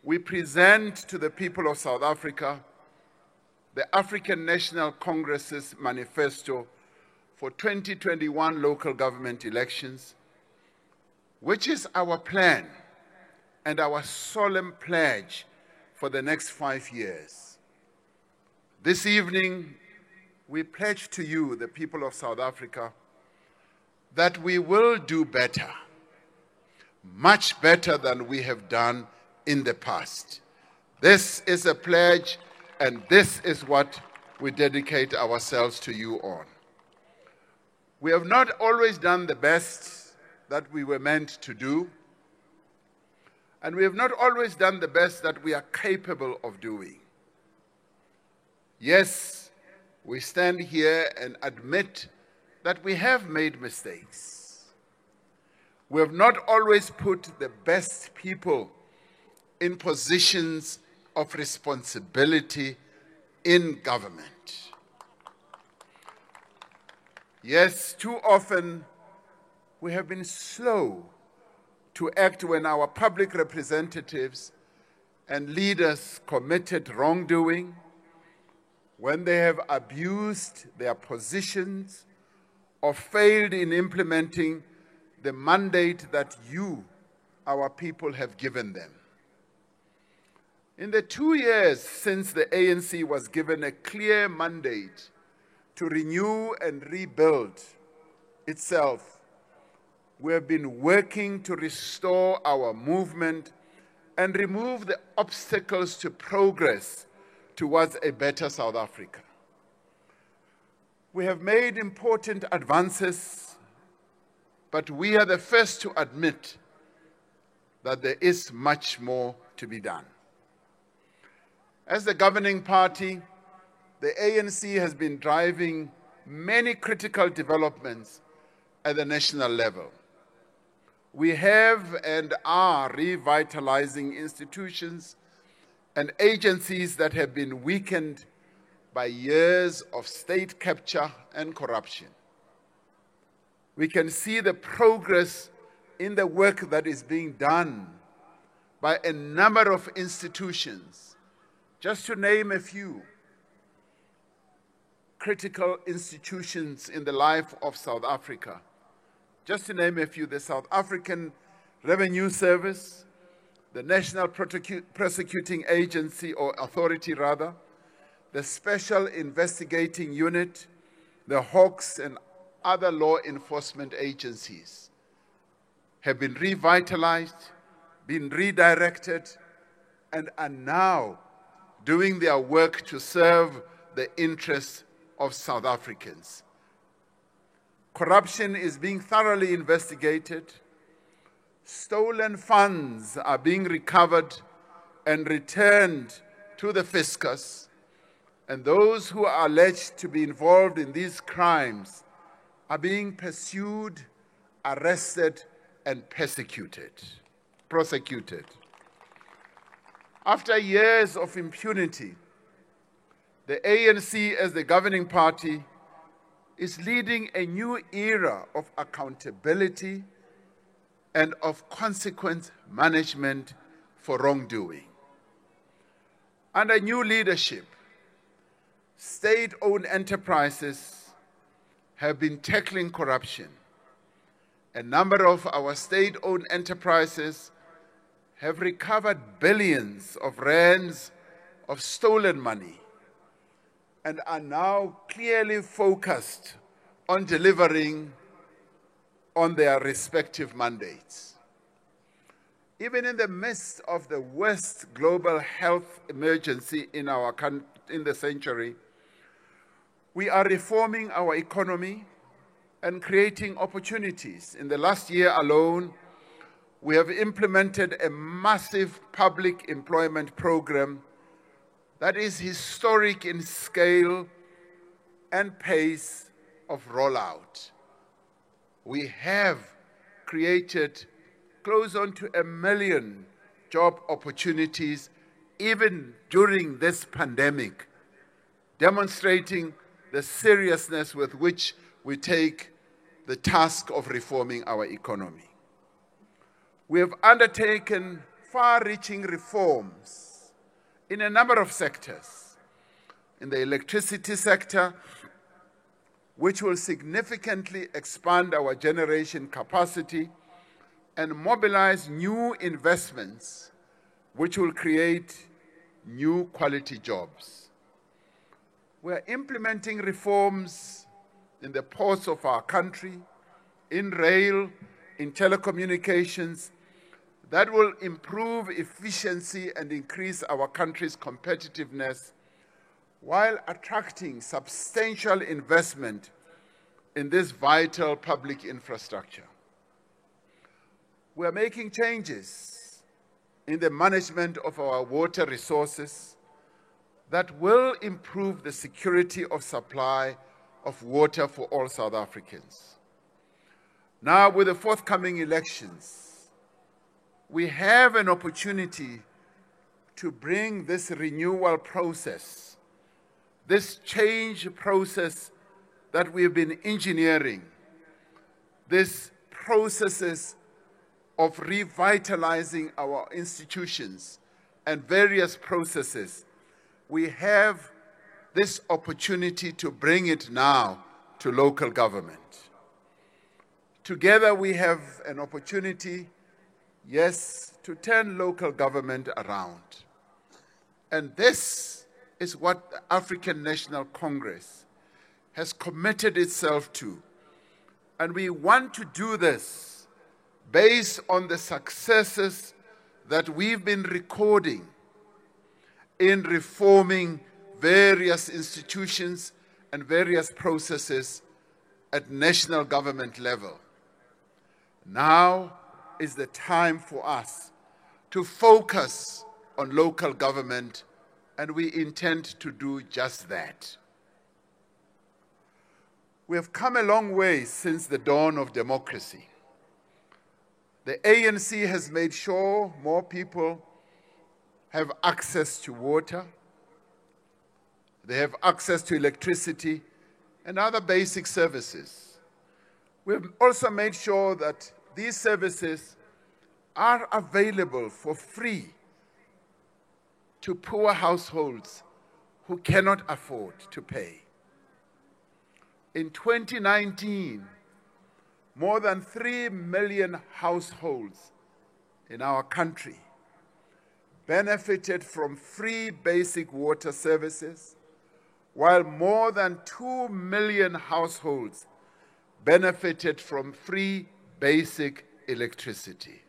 we present to the people of South Africa the African National Congress's manifesto for 2021 local government elections, which is our plan and our solemn pledge for the next 5 years. This evening, we pledge to you, the people of South Africa, that we will do better, much better than we have done in the past. This is a pledge, and this is what we dedicate ourselves to you on. We have not always done the best that we were meant to do, and we have not always done the best that we are capable of doing. Yes, we stand here and admit that we have made mistakes. We have not always put the best people in positions of responsibility in government. Yes, too often we have been slow to act when our public representatives and leaders committed wrongdoing, when they have abused their positions or failed in implementing the mandate that you, our people, have given them. In the 2 years since the ANC was given a clear mandate to renew and rebuild itself, we have been working to restore our movement and remove the obstacles to progress towards a better South Africa. We have made important advances, but we are the first to admit that there is much more to be done. As the governing party, the ANC has been driving many critical developments at the national level. We have and are revitalizing institutions and agencies that have been weakened by years of state capture and corruption. We can see the progress in the work that is being done by a number of institutions. Just to name a few, critical institutions in the life of South Africa. Just to name a few, the South African Revenue Service, the National Prosecuting Agency, or Authority rather, the Special Investigating Unit, the Hawks, and other law enforcement agencies have been revitalized, been redirected, and are now doing their work to serve the interests of South Africans. Corruption is being thoroughly investigated. Stolen funds are being recovered and returned to the fiscus, and those who are alleged to be involved in these crimes are being pursued, arrested, and prosecuted. After years of impunity, the ANC, as the governing party, is leading a new era of accountability and of consequence management for wrongdoing. Under new leadership, state-owned enterprises have been tackling corruption. A number of our state-owned enterprises have recovered billions of rands of stolen money and are now clearly focused on delivering on their respective mandates. Even in the midst of the worst global health emergency in the century, we are reforming our economy and creating opportunities. In the last year alone, we have implemented a massive public employment program that is historic in scale and pace of rollout. We have created close on to 1 million job opportunities even during this pandemic, demonstrating the seriousness with which we take the task of reforming our economy. We have undertaken far-reaching reforms in a number of sectors. In the electricity sector, which will significantly expand our generation capacity and mobilize new investments, which will create new quality jobs. We are implementing reforms in the ports of our country, in rail, in telecommunications, that will improve efficiency and increase our country's competitiveness while attracting substantial investment in this vital public infrastructure. We are making changes in the management of our water resources that will improve the security of supply of water for all South Africans. Now, with the forthcoming elections, we have an opportunity to bring this renewal process, this change process that we've been engineering, these processes of revitalizing our institutions and various processes. We have this opportunity to bring it now to local government. Together we have an opportunity, yes, to turn local government around. And this is what the African National Congress has committed itself to. And we want to do this based on the successes that we've been recording in reforming various institutions and various processes at national government level. Now is the time for us to focus on local government, and we intend to do just that. We have come a long way since the dawn of democracy. The ANC has made sure more people have access to water, they have access to electricity and other basic services. We have also made sure that these services are available for free to poor households who cannot afford to pay. In 2019, more than 3 million households in our country benefited from free basic water services, while more than 2 million households benefited from free basic electricity.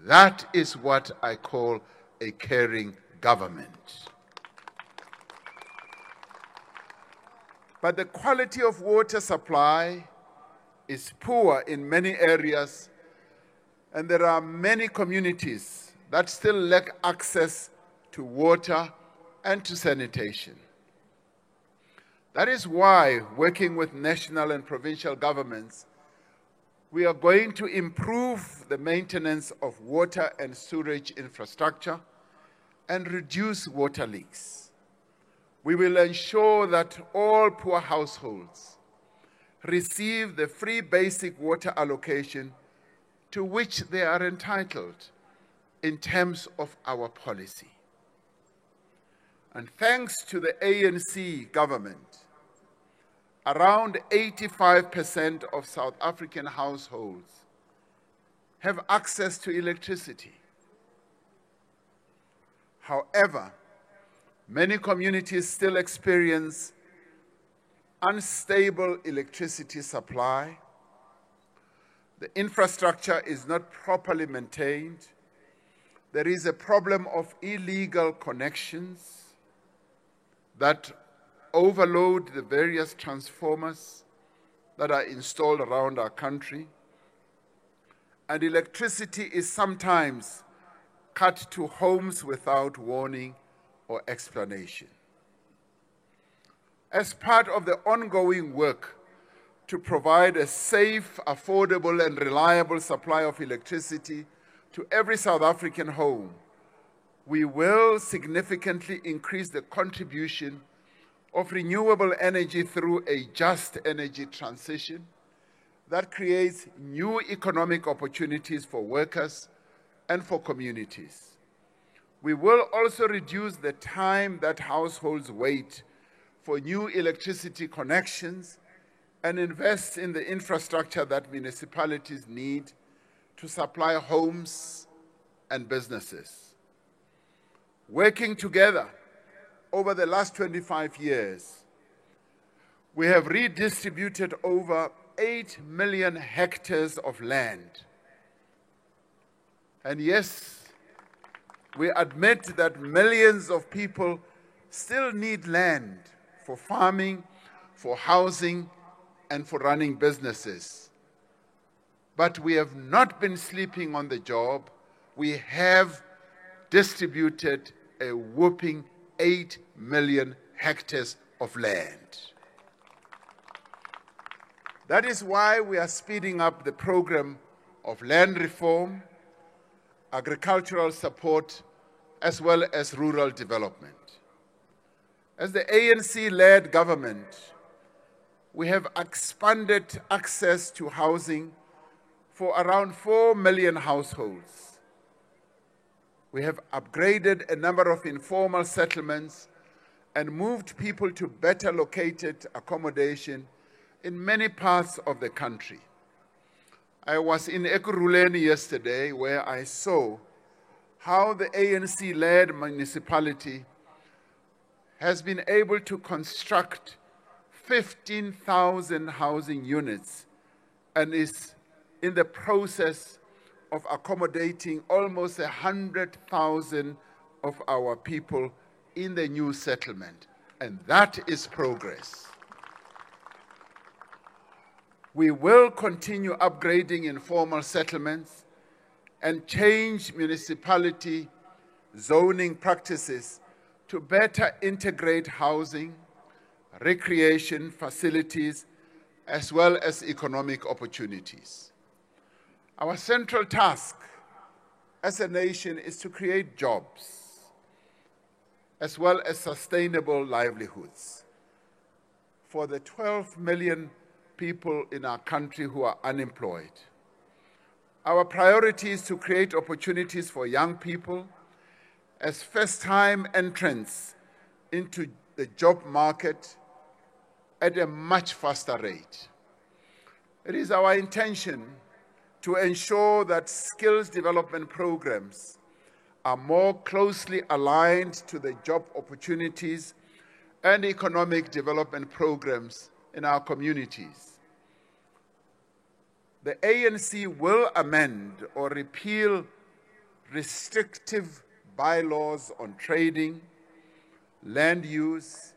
That is what I call a caring government. But the quality of water supply is poor in many areas, and there are many communities that still lack access to water and to sanitation. That is why, working with national and provincial governments, we are going to improve the maintenance of water and sewage infrastructure and reduce water leaks. We will ensure that all poor households receive the free basic water allocation to which they are entitled in terms of our policy. And thanks to the ANC government, around 85% of South African households have access to electricity. However, many communities still experience unstable electricity supply. The infrastructure is not properly maintained. There is a problem of illegal connections that overload the various transformers that are installed around our country. And electricity is sometimes cut to homes without warning or explanation. As part of the ongoing work to provide a safe, affordable, and reliable supply of electricity to every South African home, we will significantly increase the contribution of renewable energy through a just energy transition that creates new economic opportunities for workers and for communities. We will also reduce the time that households wait for new electricity connections and invest in the infrastructure that municipalities need to supply homes and businesses. Working together over the last 25 years, we have redistributed over 8 million hectares of land. And yes, we admit that millions of people still need land for farming, for housing, and for running businesses. But we have not been sleeping on the job. We have distributed a whopping 8 million hectares of land. That is why we are speeding up the program of land reform, agricultural support, as well as rural development. As the ANC-led government, we have expanded access to housing for around 4 million households. We have upgraded a number of informal settlements and moved people to better located accommodation in many parts of the country. I was in Ekurhuleni yesterday where I saw how the ANC-led municipality has been able to construct 15,000 housing units and is in the process of accommodating almost 100,000 of our people in the new settlement. And that is progress. We will continue upgrading informal settlements and change municipality zoning practices to better integrate housing, recreation facilities, as well as economic opportunities. Our central task as a nation is to create jobs, as well as sustainable livelihoods for the 12 million people in our country who are unemployed. Our priority is to create opportunities for young people as first-time entrants into the job market at a much faster rate. It is our intention to ensure that skills development programs are more closely aligned to the job opportunities and economic development programs in our communities. The ANC will amend or repeal restrictive bylaws on trading, land use,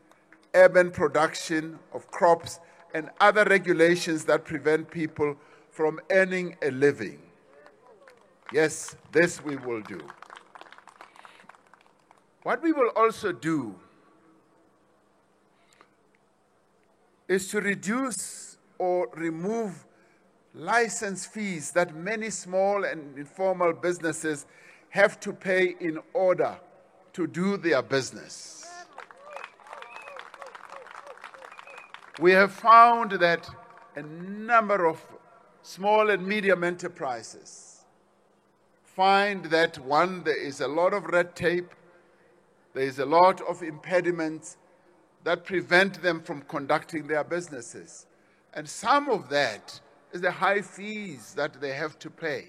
urban production of crops, and other regulations that prevent people from earning a living. Yes, this we will do. What we will also do is to reduce or remove license fees that many small and informal businesses have to pay in order to do their business. We have found that a number of small and medium enterprises find that, one, there is a lot of red tape, there is a lot of impediments that prevent them from conducting their businesses. And some of that is the high fees that they have to pay,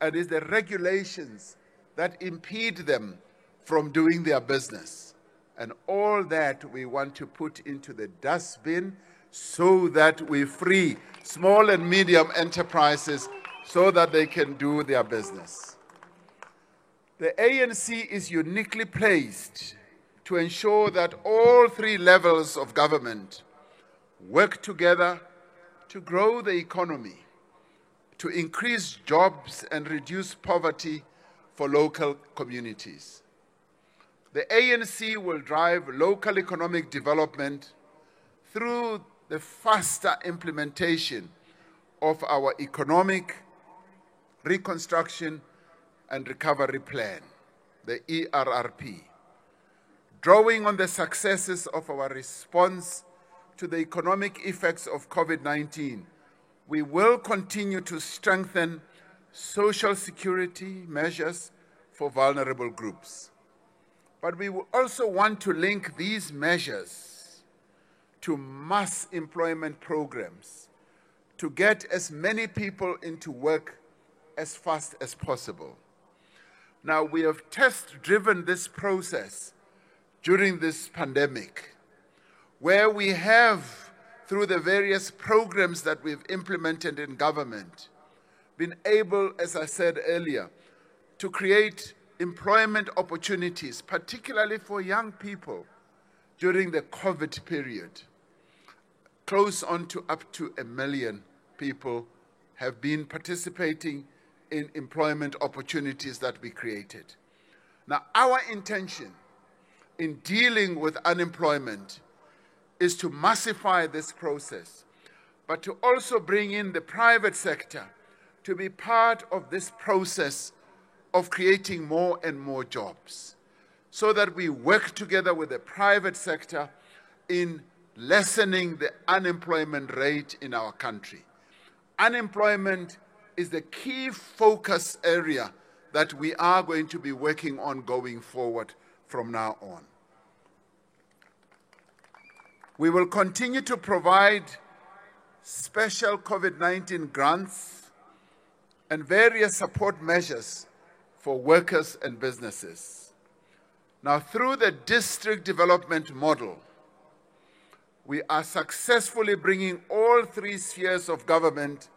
and is the regulations that impede them from doing their business. And all that we want to put into the dustbin so that we free small and medium enterprises so that they can do their business. The ANC is uniquely placed to ensure that all three levels of government work together to grow the economy, to increase jobs and reduce poverty for local communities. The ANC will drive local economic development through the faster implementation of our economic reconstruction and recovery plan, the ERRP, drawing on the successes of our response to the economic effects of COVID-19. We will continue to strengthen social security measures for vulnerable groups. But we will also want to link these measures to mass employment programs to get as many people into work as fast as possible. Now, we have test-driven this process during this pandemic, where we have, through the various programs that we've implemented in government, been able, as I said earlier, to create employment opportunities, particularly for young people during the COVID period. Close on to up to 1 million people have been participating in employment opportunities that we created. Now, our intention in dealing with unemployment is to massify this process, but to also bring in the private sector to be part of this process of creating more and more jobs, so that we work together with the private sector in lessening the unemployment rate in our country. Unemployment is the key focus area that we are going to be working on going forward from now on. We will continue to provide special COVID-19 grants and various support measures for workers and businesses. Now, through the district development model, we are successfully bringing all three spheres of government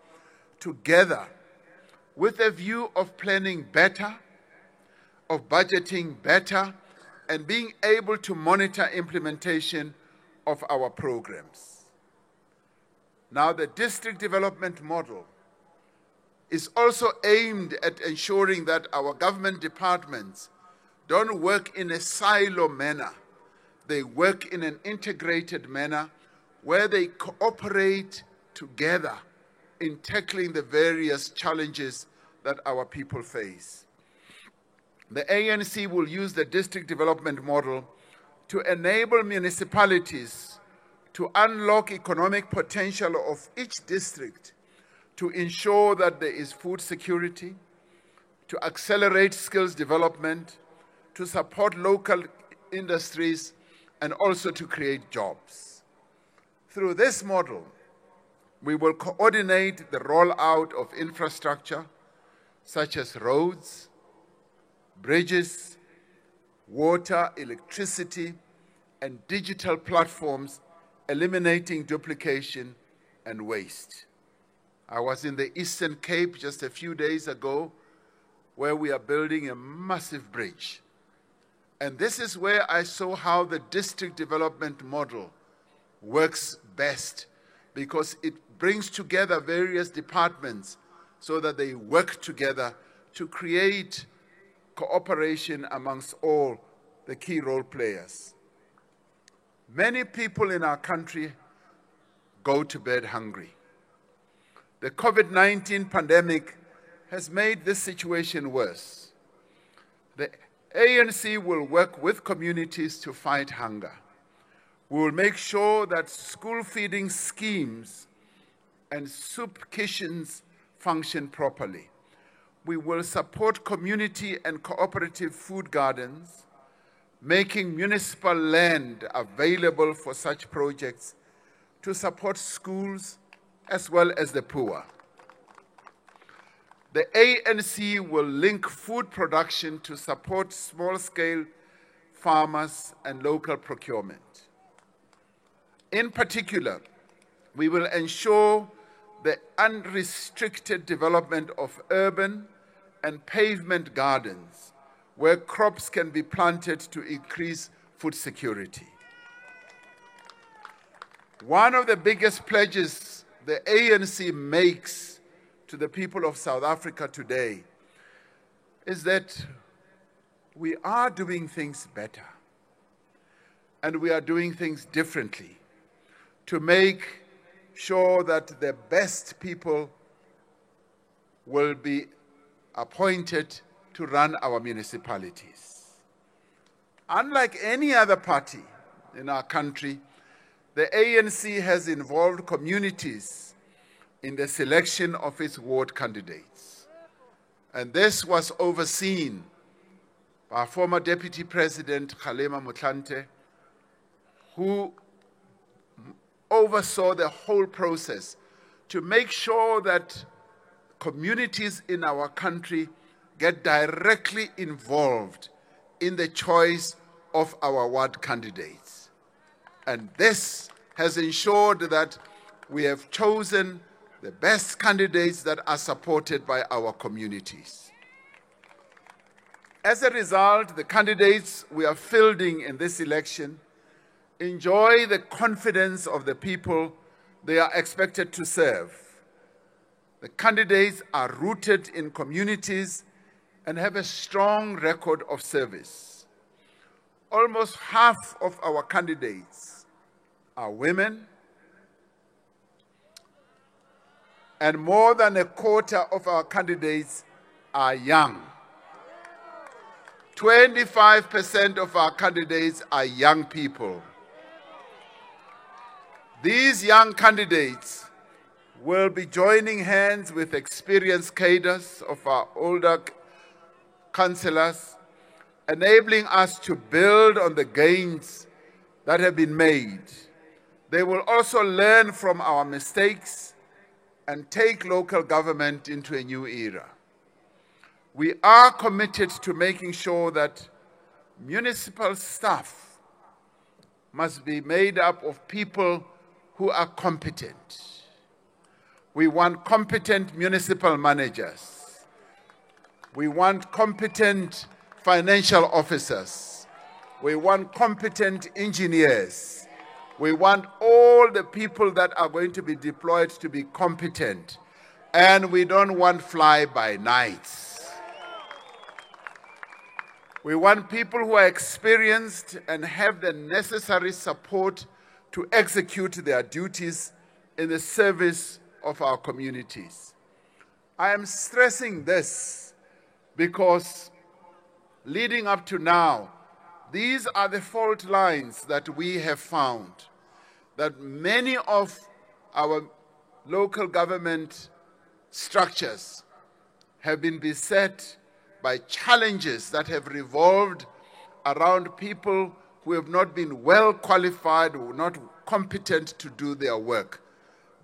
together with a view of planning better, of budgeting better, and being able to monitor implementation of our programs. Now, the district development model is also aimed at ensuring that our government departments don't work in a silo manner. They work in an integrated manner where they cooperate together in tackling the various challenges that our people face. The ANC will use the district development model to enable municipalities to unlock economic potential of each district, to ensure that there is food security, to accelerate skills development, to support local industries, and also to create jobs. Through this model, we will coordinate the rollout of infrastructure such as roads, bridges, water, electricity, and digital platforms, eliminating duplication and waste. I was in the Eastern Cape just a few days ago, where we are building a massive bridge. And this is where I saw how the district development model works best, because it brings together various departments so that they work together to create cooperation amongst all the key role players. Many people in our country go to bed hungry. The COVID-19 pandemic has made this situation worse. The ANC will work with communities to fight hunger. We will make sure that school feeding schemes and soup kitchens function properly. We will support community and cooperative food gardens, making municipal land available for such projects to support schools as well as the poor. The ANC will link food production to support small-scale farmers and local procurement. In particular, we will ensure the unrestricted development of urban and pavement gardens where crops can be planted to increase food security. One of the biggest pledges the ANC makes to the people of South Africa today is that we are doing things better and we are doing things differently to make sure that the best people will be appointed to run our municipalities. Unlike any other party in our country, the ANC has involved communities in the selection of its ward candidates. And this was overseen by former Deputy President Kgalema Motlanthe, who oversaw the whole process to make sure that communities in our country get directly involved in the choice of our ward candidates. And this has ensured that we have chosen the best candidates that are supported by our communities. As a result, the candidates we are fielding in this election enjoy the confidence of the people they are expected to serve. The candidates are rooted in communities and have a strong record of service. Almost half of our candidates are women, and more than a quarter of our candidates are young. 25% of our candidates are young people. These young candidates will be joining hands with experienced cadres of our older councillors, enabling us to build on the gains that have been made. They will also learn from our mistakes and take local government into a new era. We are committed to making sure that municipal staff must be made up of people who are competent. We want competent municipal managers. We want competent financial officers. We want competent engineers. We want all the people that are going to be deployed to be competent. And we don't want fly-by-nights. We want people who are experienced and have the necessary support to execute their duties in the service of our communities. I am stressing this because leading up to now, these are the fault lines that we have found, that many of our local government structures have been beset by challenges that have revolved around people who have not been well qualified, who are not competent to do their work.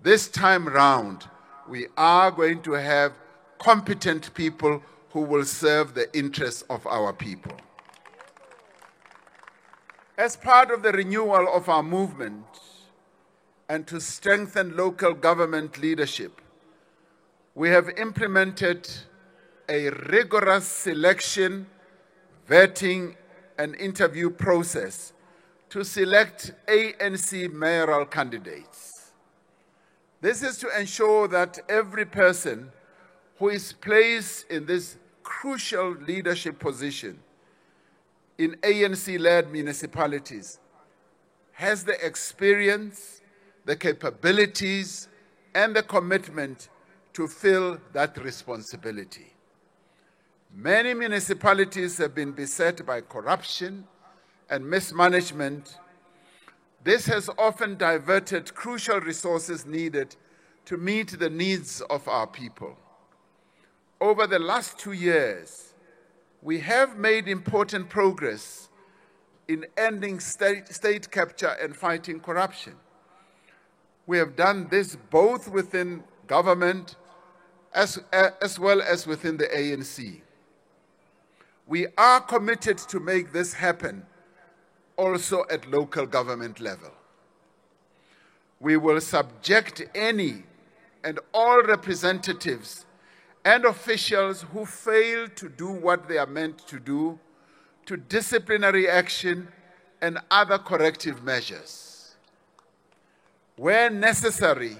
This time round, we are going to have competent people who will serve the interests of our people. As part of the renewal of our movement and to strengthen local government leadership, we have implemented a rigorous selection, vetting, and interview process to select ANC mayoral candidates. This is to ensure that every person who is placed in this crucial leadership position in ANC-led municipalities has the experience, the capabilities, and the commitment to fill that responsibility. Many municipalities have been beset by corruption and mismanagement. This has often diverted crucial resources needed to meet the needs of our people. Over the last 2 years, we have made important progress in ending state capture and fighting corruption. We have done this both within government as well as within the ANC. We are committed to make this happen also at local government level. We will subject any and all representatives and officials who fail to do what they are meant to do to disciplinary action and other corrective measures. Where necessary,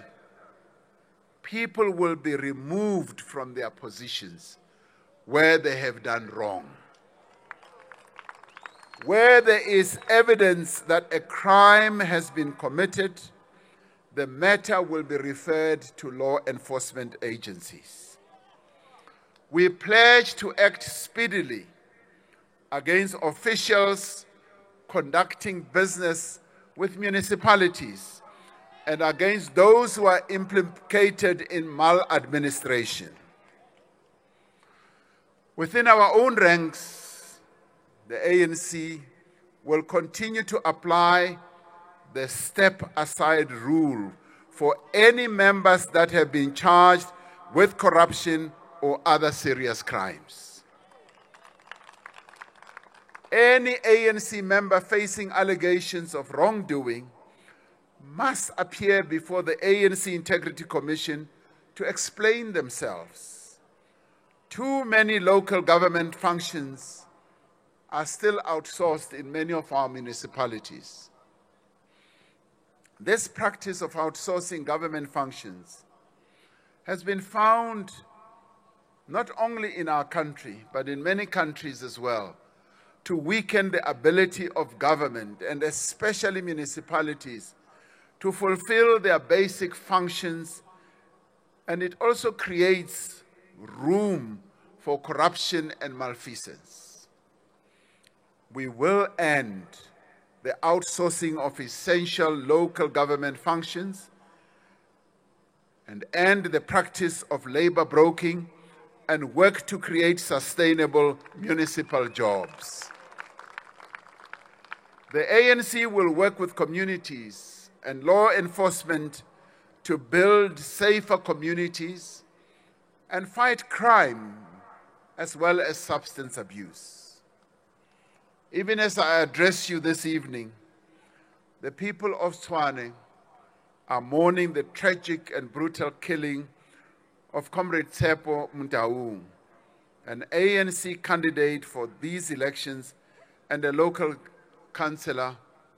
people will be removed from their positions where they have done wrong. Where there is evidence that a crime has been committed, the matter will be referred to law enforcement agencies. We pledge to act speedily against officials conducting business with municipalities and against those who are implicated in maladministration. Within our own ranks, the ANC will continue to apply the step-aside rule for any members that have been charged with corruption or other serious crimes. Any ANC member facing allegations of wrongdoing must appear before the ANC Integrity Commission to explain themselves. Too many local government functions are still outsourced in many of our municipalities. This practice of outsourcing government functions has been found not only in our country, but in many countries as well, to weaken the ability of government, and especially municipalities, to fulfill their basic functions, and it also creates room for corruption and malfeasance. We will end the outsourcing of essential local government functions and end the practice of labor broking and work to create sustainable municipal jobs. The ANC will work with communities and law enforcement to build safer communities and fight crime as well as substance abuse. Even as I address you this evening, the people of Tshwane are mourning the tragic and brutal killing of Comrade Tshepo Motaung, an ANC candidate for these elections and a local councillor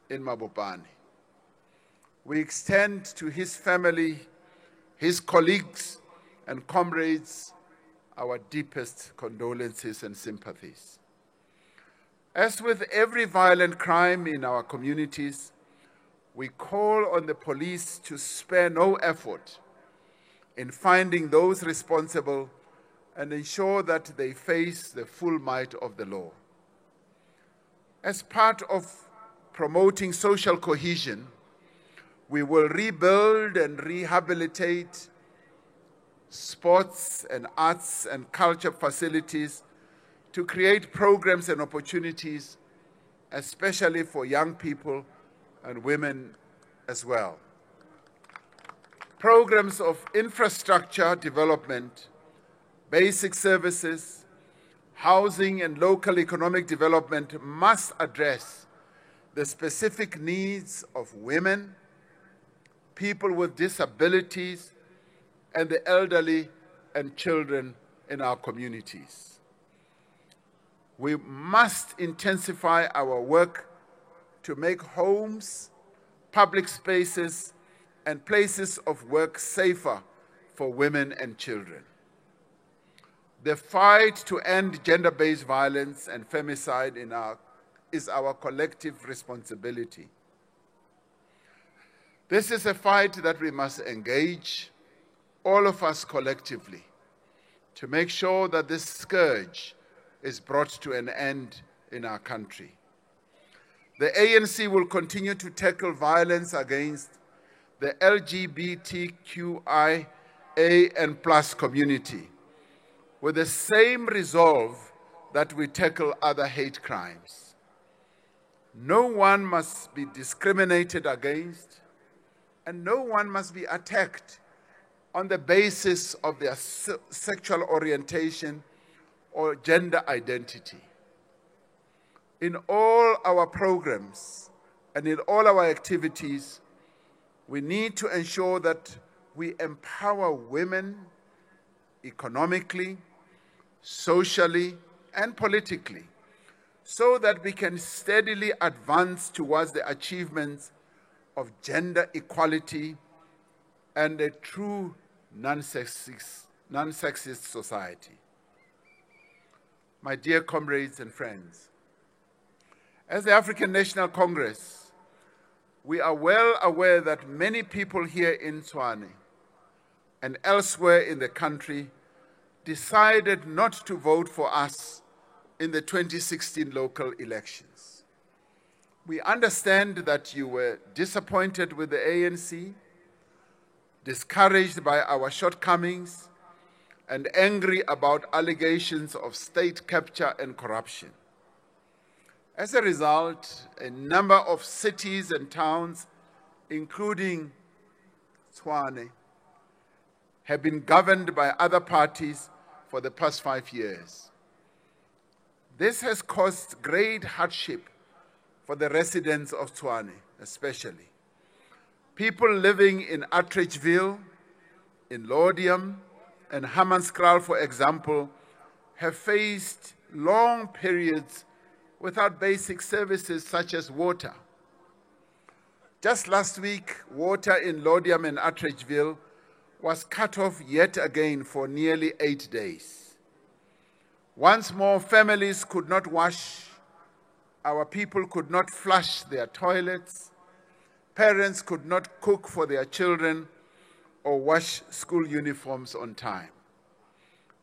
in Mabopane. We extend to his family, his colleagues and comrades our deepest condolences and sympathies. As with every violent crime in our communities, we call on the police to spare no effort in finding those responsible and ensure that they face the full might of the law. As part of promoting social cohesion, we will rebuild and rehabilitate sports and arts and culture facilities to create programs and opportunities, especially for young people and women as well. Programs of infrastructure development, basic services, housing and local economic development must address the specific needs of women, people with disabilities, and the elderly and children in our communities. We must intensify our work to make homes, public spaces, and places of work safer for women and children. The fight to end gender-based violence and femicide is our collective responsibility. This is a fight that we must engage, all of us collectively, to make sure that this scourge is brought to an end in our country. The ANC will continue to tackle violence against the LGBTQIA and plus community with the same resolve that we tackle other hate crimes. No one must be discriminated against, and no one must be attacked on the basis of their sexual orientation or gender identity. In all our programs and in all our activities, we need to ensure that we empower women economically, socially, and politically, so that we can steadily advance towards the achievements of gender equality and a true non-sexist society. My dear comrades and friends, as the African National Congress, we are well aware that many people here in Tshwane and elsewhere in the country decided not to vote for us in the 2016 local elections. We understand that you were disappointed with the ANC, discouraged by our shortcomings, and angry about allegations of state capture and corruption. As a result, a number of cities and towns, including Tshwane, have been governed by other parties for the past 5 years. This has caused great hardship for the residents of Tshwane, especially. People living in Atteridgeville, in Laudium, and Hammanskraal, for example, have faced long periods without basic services such as water. Just last week, water in Laudium and Atteridgeville was cut off yet again for nearly 8 days. Once more, families could not wash, our people could not flush their toilets, parents could not cook for their children or wash school uniforms on time.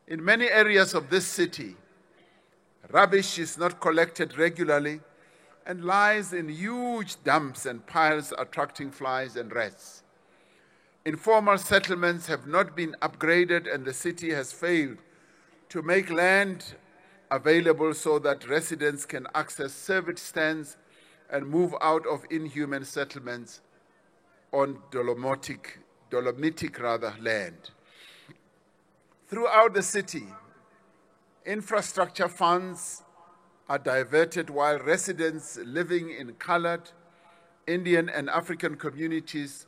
In many areas of this city, rubbish is not collected regularly and lies in huge dumps and piles, attracting flies and rats. Informal settlements have not been upgraded, and the city has failed to make land available so that residents can access service stands and move out of inhuman settlements on Dolomitic land. Throughout the city, infrastructure funds are diverted while residents living in colored, Indian and African communities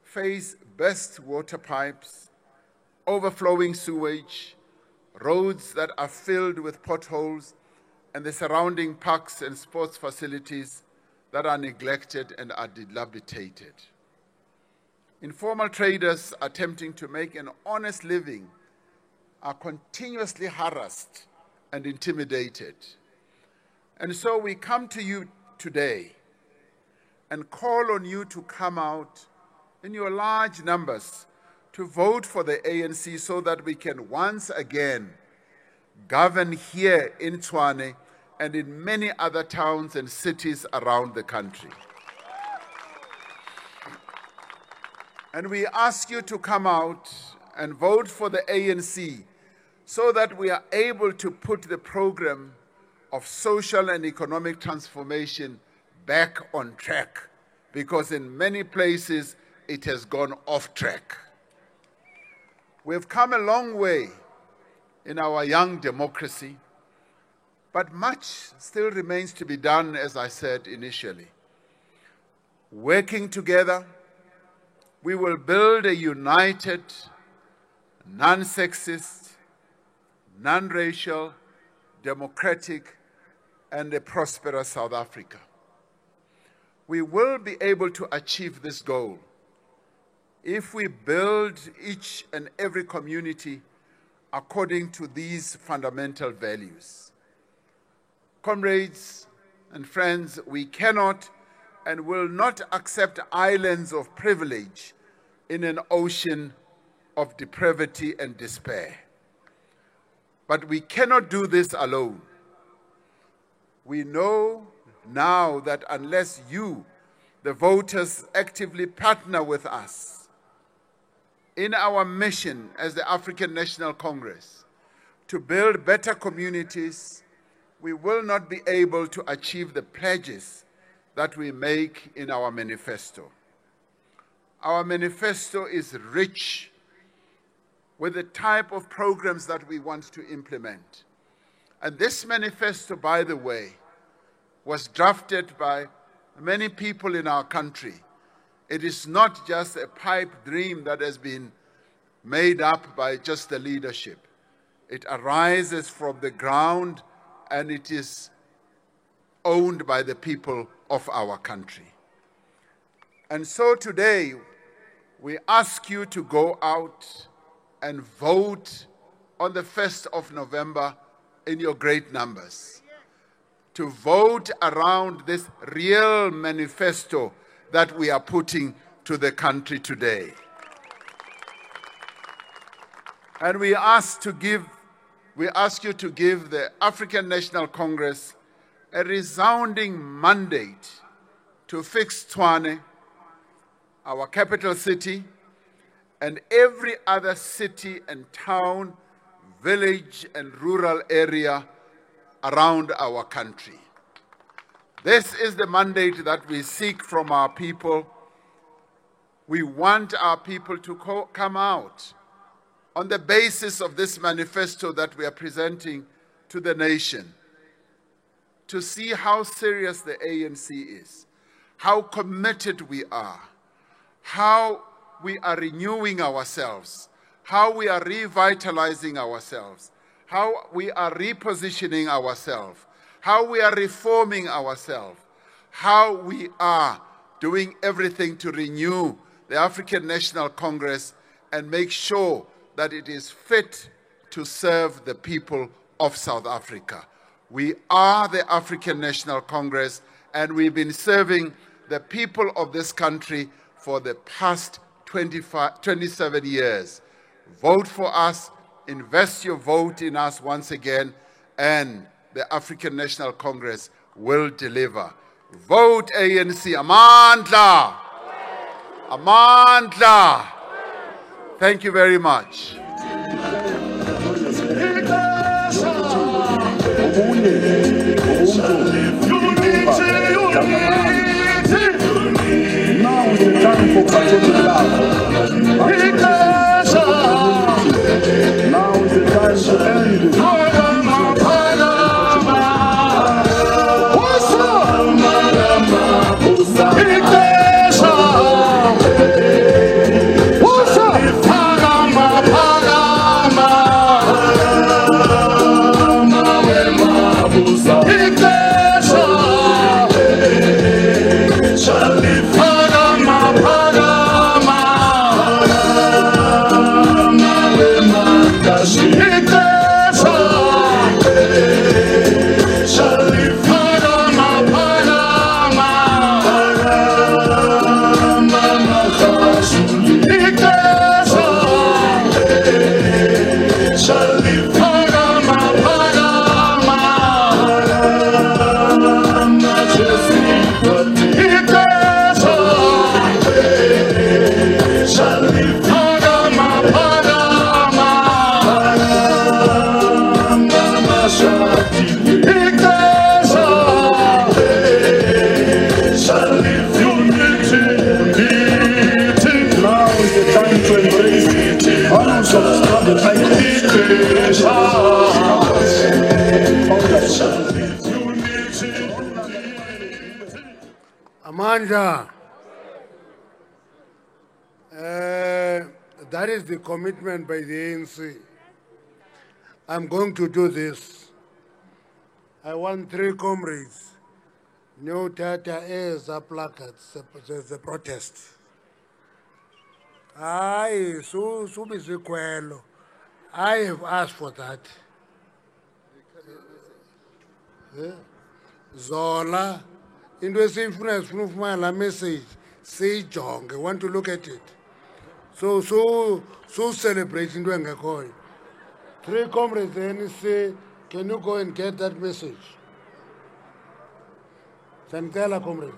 face burst water pipes, overflowing sewage, roads that are filled with potholes, and the surrounding parks and sports facilities that are neglected and are dilapidated. Informal traders attempting to make an honest living are continuously harassed and intimidated. And so we come to you today and call on you to come out in your large numbers to vote for the ANC so that we can once again govern here in Tshwane and in many other towns and cities around the country. And we ask you to come out and vote for the ANC so that we are able to put the program of social and economic transformation back on track because in many places it has gone off track. We've come a long way in our young democracy, but much still remains to be done, as I said initially. Working together, we will build a united, non-sexist, non-racial, democratic, and a prosperous South Africa. We will be able to achieve this goal if we build each and every community according to these fundamental values. Comrades and friends, we cannot and will not accept islands of privilege in an ocean of depravity and despair. But we cannot do this alone. We know now that unless you, the voters, actively partner with us in our mission as the African National Congress to build better communities, we will not be able to achieve the pledges that we make in our manifesto. Our manifesto is rich with the type of programs that we want to implement. And this manifesto, by the way, was drafted by many people in our country. It is not just a pipe dream that has been made up by just the leadership. It arises from the ground and it is owned by the people of our country. And so today, we ask you to go out and vote on the 1st of November in your great numbers, to vote around this real manifesto that we are putting to the country today. And we ask you to give the African National Congress a resounding mandate to fix Tshwane, our capital city, and every other city and town, village and rural area around our country. This is the mandate that we seek from our people. We want our people to come out on the basis of this manifesto that we are presenting to the nation, to see how serious the ANC is, how committed we are, how we are renewing ourselves, how we are revitalizing ourselves, how we are repositioning ourselves, how we are reforming ourselves, how we are doing everything to renew the African National Congress and make sure that it is fit to serve the people of South Africa. We are the African National Congress, and we've been serving the people of this country for the past 27 years. Vote for us, invest your vote in us once again, and the African National Congress will deliver. Vote ANC. Amandla! Amandla! Thank you very much. Now is the time for patriotic love. Now is the time to end. What's up? Amanda, that is the commitment by the ANC. I'm going to do this. I want 3 comrades. No Tata airs are placards, the protest. I have asked for that. Zola, into a sifuna la message, say Jong, I want to look at it. So celebrating doing a coin. 3 comrades then say, can you go and get that message? Sankala comrades.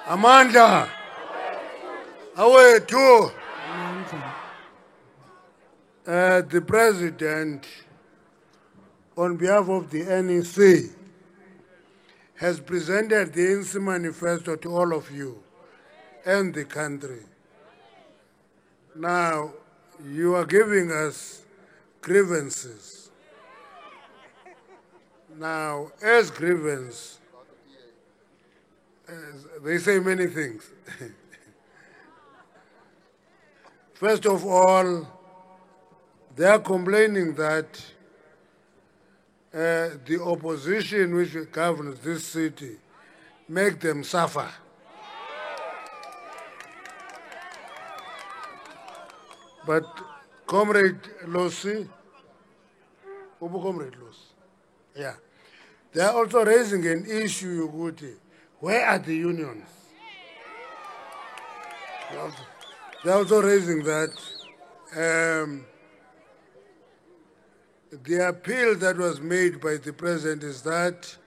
Amanda, away too. The President, on behalf of the NEC, has presented the ANC manifesto to all of you and the country. Now, you are giving us grievances. Now, as grievance, they say many things. First of all, they are complaining that the opposition which governs this city make them suffer. But Comrade Losi, Comrade Losi, yeah, they are also raising an issue, Yuguti. Where are the unions? They are also raising that the appeal that was made by the President is that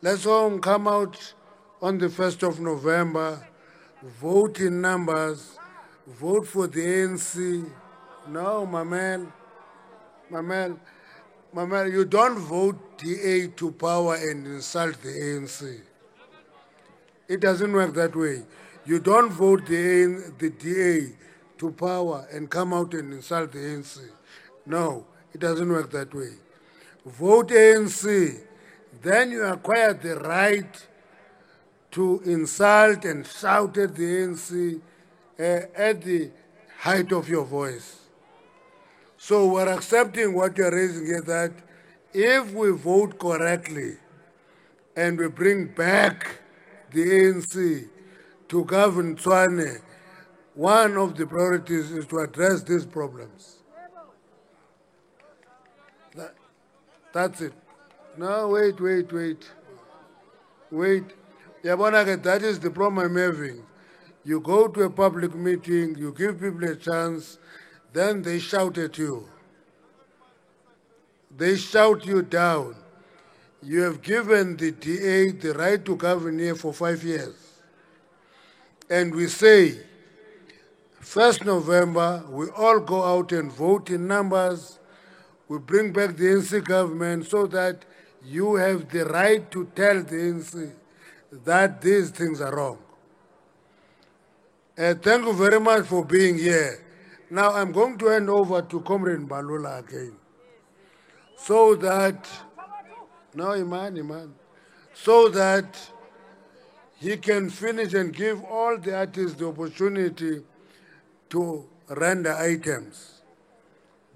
let's all come out on the 1st of November, vote in numbers, vote for the ANC No, Mamel, you don't vote DA to power and insult the ANC. It doesn't work that way. You don't vote the DA to power and come out and insult the ANC. No, it doesn't work that way. Vote ANC, then you acquire the right to insult and shout at the ANC at the height of your voice. So we're accepting what you're raising here, that if we vote correctly and we bring back the ANC to govern Tshwane, one of the priorities is to address these problems. That's it. No, wait. Yabona, that is the problem I'm having. You go to a public meeting, you give people a chance, then they shout at you. They shout you down. You have given the DA the right to govern here for 5 years. And we say, 1st November, we all go out and vote in numbers. We bring back the ANC government so that you have the right to tell the ANC that these things are wrong. Thank you very much for being here. Now I'm going to hand over to Comrade Mbalula again, so that, no, Iman, so that he can finish and give all the artists the opportunity to render items.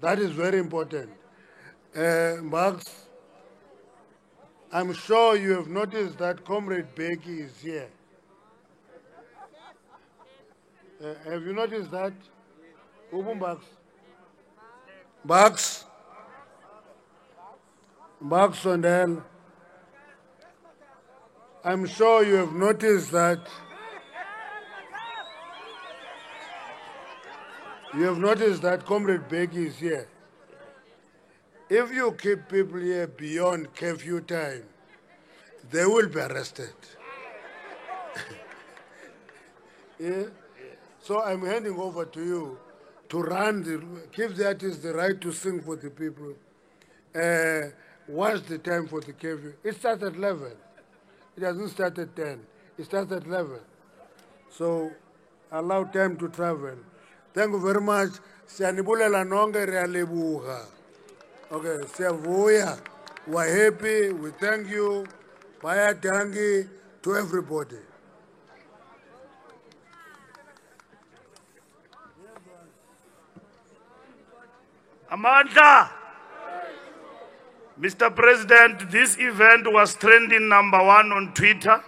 That is very important. Marx, I'm sure you have noticed that Comrade Becky is here. Have you noticed that? Bucks Sondel. I'm sure you have noticed that. You have noticed that Comrade Becky is here. If you keep people here beyond curfew time, they will be arrested. Yeah? So I'm handing over to you to give the artists the right to sing for the people. Watch the time for the curfew. It starts at 11. It doesn't start at 10. It starts at 11. So allow time to travel. Thank you very much. Sianibulela nonge realebuha. Okay, siavuya. We're happy. We thank you. Baya dangi to everybody. Amandla. Mr. President, this event was trending #1 on Twitter.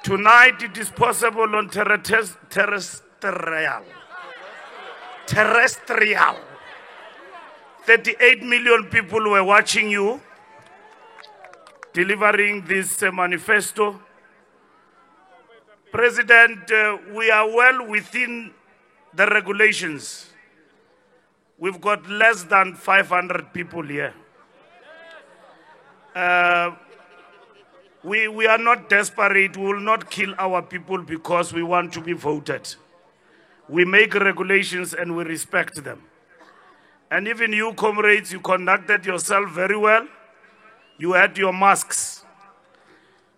Tonight it is possible on terrestrial. 38 million people were watching you delivering this manifesto. President, we are well within the regulations. We've got less than 500 people here. We are not desperate. We will not kill our people because we want to be voted. We make regulations and we respect them. And even you, comrades, you conducted yourself very well. You had your masks.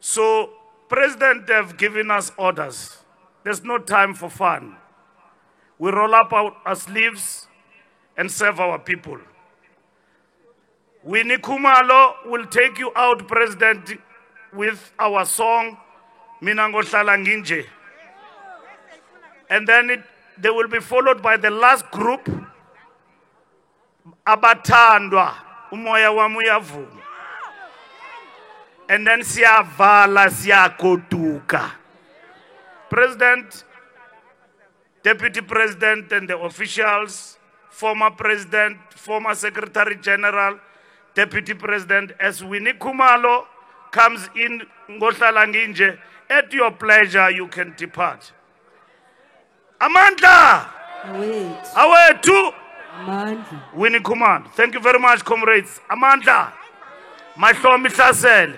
So, President have given us orders. There's no time for fun. We roll up our sleeves and serve our people. Winnie Khumalo will take you out, President, with our song, Mina Ngohlala Nginje. And then they will be followed by the last group, Abatandwa, Umoya Wami Uyavuma. And then Siyavala Siyakotuka. President, Deputy President and the officials, former President, former Secretary General, Deputy President, as Winnie Khumalo comes in Ngohlala Nginje, at your pleasure you can depart. Amandla! Wait. Away to Amandla. Winnie Khumalo. Thank you very much, comrades. Amandla. Mahlomi Hlasela.